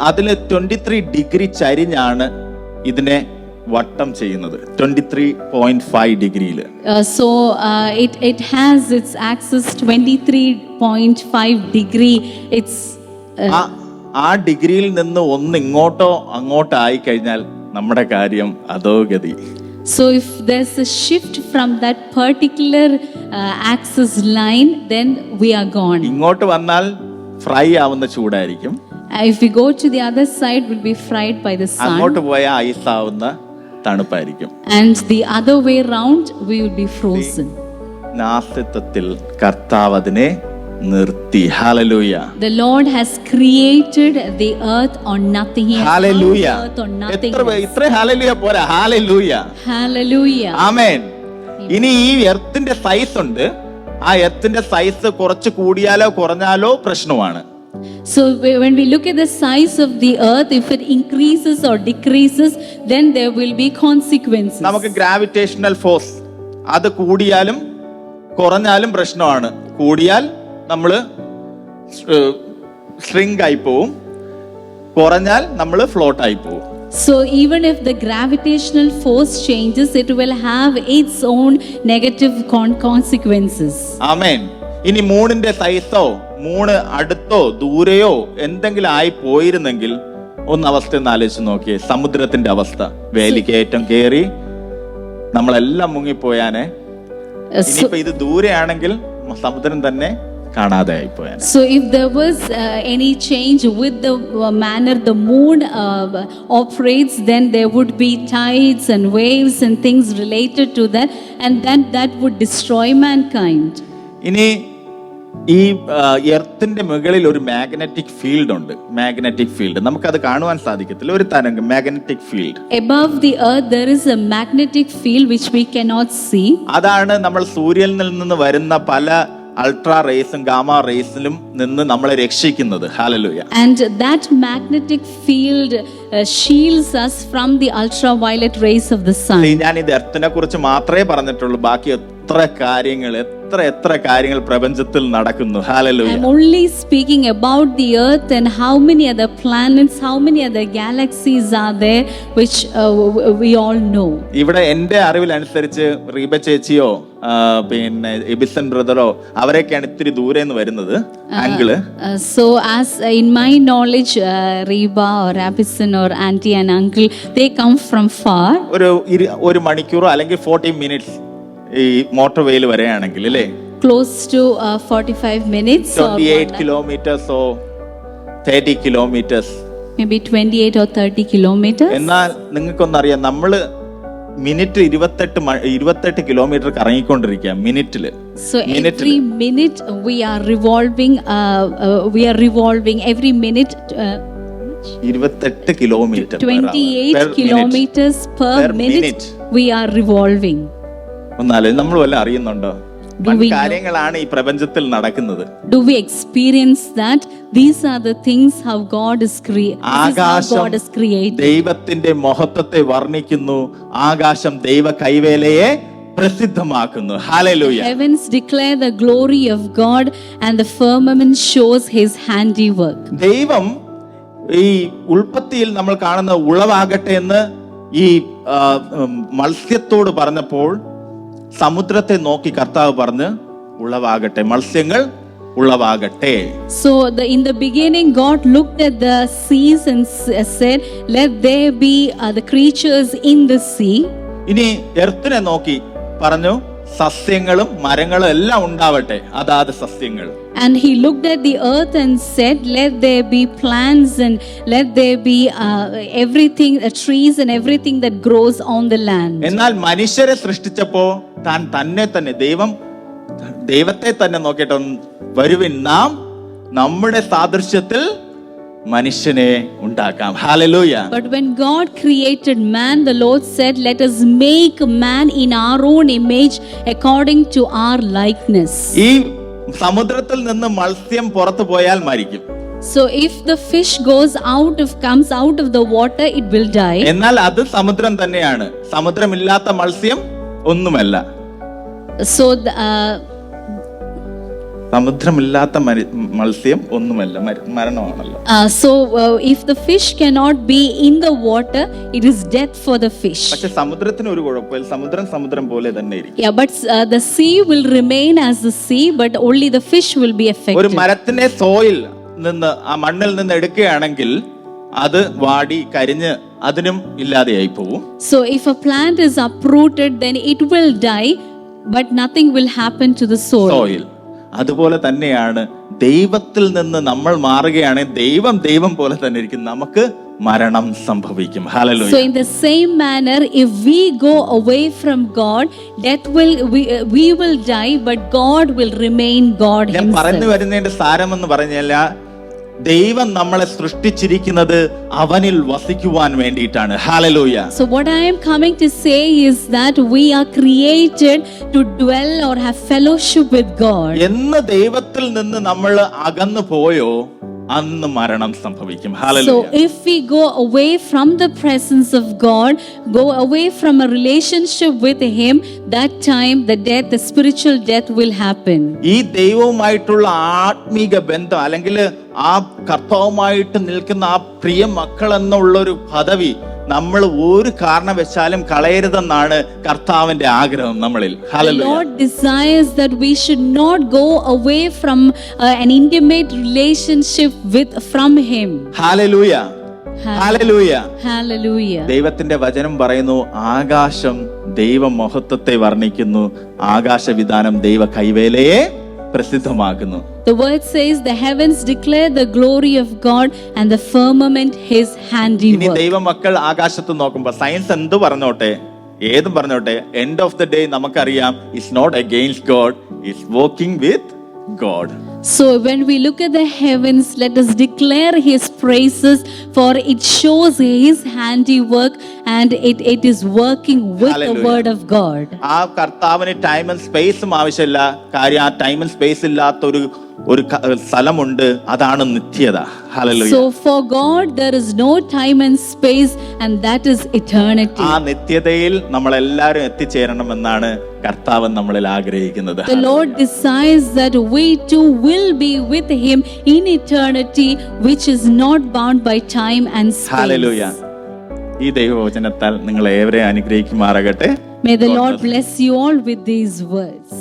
Speaker 1: അതില് 23 ഡിഗ്രി ചരിഞ്ഞാണ് ഇതിനെ വട്ടം ചെയ്യുന്നത്. 23.5 ഡിഗ്രിയില്.
Speaker 2: So it has its axis 23.5 degree. It's
Speaker 1: ആ ഡിഗ്രിയിൽ നിന്ന് ഒന്ന് ഇങ്ങോട്ടോ അങ്ങോട്ടോ ആയി കഴിഞ്ഞാൽ നമ്മുടെ കാര്യം അധോഗതി.
Speaker 2: So if there's a shift from that particular axis line, then we are gone.
Speaker 1: ഇങ്ങോട്ട് വന്നാൽ ഫ്രൈ ആവുന്ന ചൂടായിരിക്കും.
Speaker 2: If we go to the other side, we'll be fried by the sun.
Speaker 1: അങ്ങോട്ട് പോയാൽ ഐസ് ആവുന്ന തണുപ്പായിരിക്കും.
Speaker 2: And the other way round, we will be frozen.
Speaker 1: നാസ്തിത്വത്തിൽ കർത്താവ് അതിനെ നിർത്തി. Hallelujah.
Speaker 2: The Lord has created the earth on nothing. He has found the earth on nothing.
Speaker 1: ഇത്ര hallelujah പോരാ. Hallelujah.
Speaker 2: Hallelujah.
Speaker 1: ആമേൻ. ഇനി ഈ എർത്തിന്റെ സൈസ് ഉണ്ട്. ആ എർത്തിന്റെ സൈസ് കുറച്ച് കൂടിയാലോ കുറഞ്ഞാലോ പ്രശ്നമാണ്.
Speaker 2: So when we look at the size of the earth, if it increases or decreases, then there will be consequences.
Speaker 1: നമുക്ക് gravitational force അത് കൂടിയാലും കുറഞ്ഞാലും പ്രശ്നമാണ്. കൂടിയാൽ നമ്മള് ഷ്രിങ്ക് ആയി പോവും, കുറഞ്ഞാൽ നമ്മൾ ഫ്ലോട്ട് ആയി പോവും.
Speaker 2: So even if the gravitational force changes, it will have its own negative consequences.
Speaker 1: ആമേൻ. ഇനി മൂണിന്റെ സൈസോ മൂണ് അടുത്തോ ദൂരെയോ എന്തെങ്കിലും ആയി പോയിരുന്നെങ്കിൽ ഒന്ന് അവസ്ഥ ഒന്ന് ആലോചിച്ച് നോക്കിയേ. സമുദ്രത്തിന്റെ അവസ്ഥ, വേലിക്കയറ്റം കേറി നമ്മളെല്ലാം മുങ്ങിപ്പോയാനെ. ഇനിയിപ്പോ ഇത് ദൂരെയാണെങ്കിൽ സമുദ്രം തന്നെ കാണാതെ ആയിപ്പോയാൻ.
Speaker 2: So if there was any change with the manner the moon operates, then there would be tides and waves and things related to that, and then that would destroy mankind.
Speaker 1: ഇനി ഈ എർത്തിന്റെ മുകളിൽ ഒരു മാഗ്നറ്റിക് ഫീൽഡ് ഉണ്ട്. Magnetic field നമുക്കത് കാണുവാൻ സാധിക്കത്തില്ല. ഒരു തരംഗം magnetic field.
Speaker 2: Above the earth there is a magnetic field which we cannot see.
Speaker 1: അതാണ് നമ്മൾ സൂര്യനിൽ നിന്ന് വരുന്ന പല അൾട്രാ റേസും ഗാമ റേസിലും നിന്ന് നമ്മളെ രക്ഷിക്കുന്നത്. Hallelujah.
Speaker 2: And that magnetic field shields us from the ultraviolet rays of the sun.
Speaker 1: ഞാൻ ഇത് എർത്തിനെ കുറിച്ച് മാത്രമേ പറഞ്ഞിട്ടുള്ളൂ. ബാക്കി എത്ര കാര്യങ്ങൾ പ്രപഞ്ചത്തിൽ നടക്കുന്നു. Hallelujah.
Speaker 2: I'm only speaking about the earth and how many other planets, how many other galaxies are there which we all know.
Speaker 1: ഇവിടെ എന്റെ അറിവിലനുസരിച്ച് റീബ ചേച്ചിയോ പിന്നെ എബിസൺ ബ്രദറോ അവരൊക്കെയാണ് ഇത്തിരി ദൂരെ നിന്ന് വരുന്നത് angle.
Speaker 2: So as in my knowledge, Reba or Abison or auntie and uncle, they come from far.
Speaker 1: ഒരു മണിക്കൂറോ അല്ലെങ്കിൽ 40 മിനിറ്റ്സ് ഈ മോട്ടോർ വേയിൽ വരെയാണെങ്കിൽ അല്ലേ,
Speaker 2: close to 45 minutes
Speaker 1: 28 kilometers or 30 kilometers,
Speaker 2: maybe 28 or 30 kilometers.
Speaker 1: എന്നാൽ നിങ്ങൾക്കൊന്നറിയാം, നമ്മള് മിനിറ്റ് 28 കിലോമീറ്റർ കറങ്ങിക്കൊണ്ടിരിക്കുക മിനിറ്റില്.
Speaker 2: So every minute we are revolving every minute
Speaker 1: 28 kilometer
Speaker 2: 28 kilometers per minute we are revolving.
Speaker 1: ഒന്നാല് നമ്മൾ വല്ല അറിയുന്നുണ്ടോ കാര്യങ്ങളാണ് ഈ പ്രപഞ്ചത്തിൽ നടക്കുന്നത്?
Speaker 2: Do we experience that these are the things how God is created?
Speaker 1: ദൈവത്തിന്റെ മഹത്വത്തെ വർണ്ണിക്കുന്നു. ആകാശം ദൈവ കൈവേലയെ പ്രസിദ്ധമാക്കുന്നു. Hallelujah.
Speaker 2: Heavens declare the glory of God and the firmament shows his handiwork.
Speaker 1: ദൈവം ഈ ഉൽപ്പത്തിയിൽ നമ്മൾ കാണുന്ന ഉളവാകട്ടെ എന്ന് ഈ മത്സ്യത്തോട് പറഞ്ഞപ്പോൾ സമുദ്രത്തെ നോക്കി കർത്താവ് പറഞ്ഞ് ഉളവാകട്ടെ, മത്സ്യങ്ങൾ ഉളവാകട്ടെ.
Speaker 2: So in the beginning God looked at the seas and said, let there be the creatures in the sea.
Speaker 1: ഇനി എർത്തിനെ നോക്കി പറഞ്ഞു സസ്യങ്ങളും മരങ്ങളും എല്ലാം ഉണ്ടാവട്ടെ, അതാത് സസ്യങ്ങൾ.
Speaker 2: And he looked at the earth and said, let there be plants and let there be everything, trees and everything that grows on the land.
Speaker 1: എന്നാൽ മനുഷ്യരെ സൃഷ്ടിച്ചപ്പോ താൻ തന്നെ ദൈവത്തെ തന്നെ നോക്കിയിട്ട് വരുവിൻ നാം നമ്മുടെ സാദൃശ്യത്തിൽ മനുഷ്യനെ ഉണ്ടാക്കാം. Hallelujah.
Speaker 2: But when God created man, the Lord said, let us make man in our own image according to our likeness.
Speaker 1: ഈ സമുദ്രത്തിൽ നിന്ന് മത്സ്യം പുറത്തു പോയാൽ മരിക്കും.
Speaker 2: So if the fish comes out of the water, it will die.
Speaker 1: എന്നാൽ അത് സമുദ്രം തന്നെയാണ്. സമുദ്രമില്ലാത്ത മത്സ്യം ഒന്നുമല്ല.
Speaker 2: So
Speaker 1: സമുദ്രമില്ലാത്ത മത്സ്യം ഒന്നുമല്ല, മരണമാണല്ലോ.
Speaker 2: So if the fish cannot be in the water, it is death for the fish.
Speaker 1: പക്ഷെ സമുദ്രത്തിന് ഒരു കുഴപ്പമില്ല, സമുദ്രം പോലെ തന്നെ ഇരിക്കും.
Speaker 2: Yeah, but the sea will remain as the sea, but only the fish will be affected.
Speaker 1: ഒരു മരത്തിനെ soil നിന്ന് ആ മണ്ണിൽ നിന്ന് എടുക്കുകയാണെങ്കിൽ അത് വാടി കരിഞ്ഞ് അതിനും ഇല്ലാതെയായി പോവും.
Speaker 2: So if a plant is uprooted, then it will die, but nothing will happen to the soil.
Speaker 1: അതുപോലെ തന്നെയാണ് ദൈവത്തിൽ നിന്ന് നമ്മൾ മാറുകയാണെങ്കിൽ ദൈവം പോലെ തന്നെ ഇരിക്കും, നമുക്ക് മരണം സംഭവിക്കും. Hallelujah.
Speaker 2: So in the same manner, if we go away from God, we will die, but God will remain God himself.
Speaker 1: ഞാൻ പറഞ്ഞു വരുന്നതിന്റെ സാരമെന്ന് പറഞ്ഞാൽ ദൈവം നമ്മളെ സൃഷ്ടിച്ചിരിക്കുന്നത് അവനിൽ വസിക്കുവാൻ വേണ്ടിയിട്ടാണ്. Hallelujah.
Speaker 2: So what I am coming to say is that we are created to dwell or have fellowship with God.
Speaker 1: എന്ന് ദൈവത്തിൽ നിന്ന് നമ്മൾ അകന്നു പോയോ അന്ന് മരണം സംഭവിക്കും. Hallelujah.
Speaker 2: So if we go away from the presence of God, go away from a relationship with him, that time the spiritual death will happen.
Speaker 1: ഈ ദൈവവുമായിട്ടുള്ള ആത്മീക ബന്ധം അല്ലെങ്കിൽ ആ കർത്താവുമായിട്ട് നിൽക്കുന്ന ആ പ്രിയ മക്കൾ എന്നുള്ളൊരു പദവി നമ്മൾ ഒരു കാരണവശാലും കളയരുതെന്നാണ് കർത്താവിന്റെ ആഗ്രഹം നമ്മളിൽ.
Speaker 2: The
Speaker 1: hallelujah.
Speaker 2: Lord desires that we should not go away from an intimate relationship from Him.
Speaker 1: Hallelujah. Hallelujah.
Speaker 2: Hallelujah.
Speaker 1: ദൈവത്തിന്റെ വചനം പറയുന്നു, ആകാശം ദൈവ മഹത്വത്തെ വർണ്ണിക്കുന്നു, ആകാശവിധാനം ദൈവ കൈവേലയെ പ്രസിദ്ധമാക്കുന്നു.
Speaker 2: The word says the heavens declare the glory of God and the firmament His
Speaker 1: ഇനി
Speaker 2: handiwork.
Speaker 1: ദൈവമക്കൾ ആകാശത്ത് നോക്കുമ്പോ സയൻസ് എന്ത് പറഞ്ഞോട്ടെ, ഏതും പറഞ്ഞോട്ടെ, എൻഡ് ഓഫ് ദ ഡേ നമുക്കറിയാം it's not against God, it's working with God.
Speaker 2: So when we look at the heavens, let us declare His praises, for it shows His handiwork and it is working with the
Speaker 1: Hallelujah.
Speaker 2: word of God.
Speaker 1: ആ കർത്താവിന് time and സ്പേസും ആവശ്യമില്ല. കാര്യം ആ time and space ഇല്ലാത്ത ഒരു സ്ഥലമുണ്ട്, അതാണ് നിത്യത. Hallelujah.
Speaker 2: So for God there is no time and space, and that is eternity.
Speaker 1: ആ നിത്യതയിൽ നമ്മളെല്ലാവരും എത്തിച്ചേരണമെന്നാണ് കർത്താവ് നമ്മളിൽ ആഗ്രഹിക്കുന്നത്.
Speaker 2: The Lord desires that we too will be with Him in eternity, which is not bound by time and space.
Speaker 1: Hallelujah. ഈ ദൈവവചനത്താൽ നിങ്ങൾ ഏവരെയും അനുഗ്രഹിക്കുമാറാകട്ടെ.
Speaker 2: May the Lord bless you all with these words.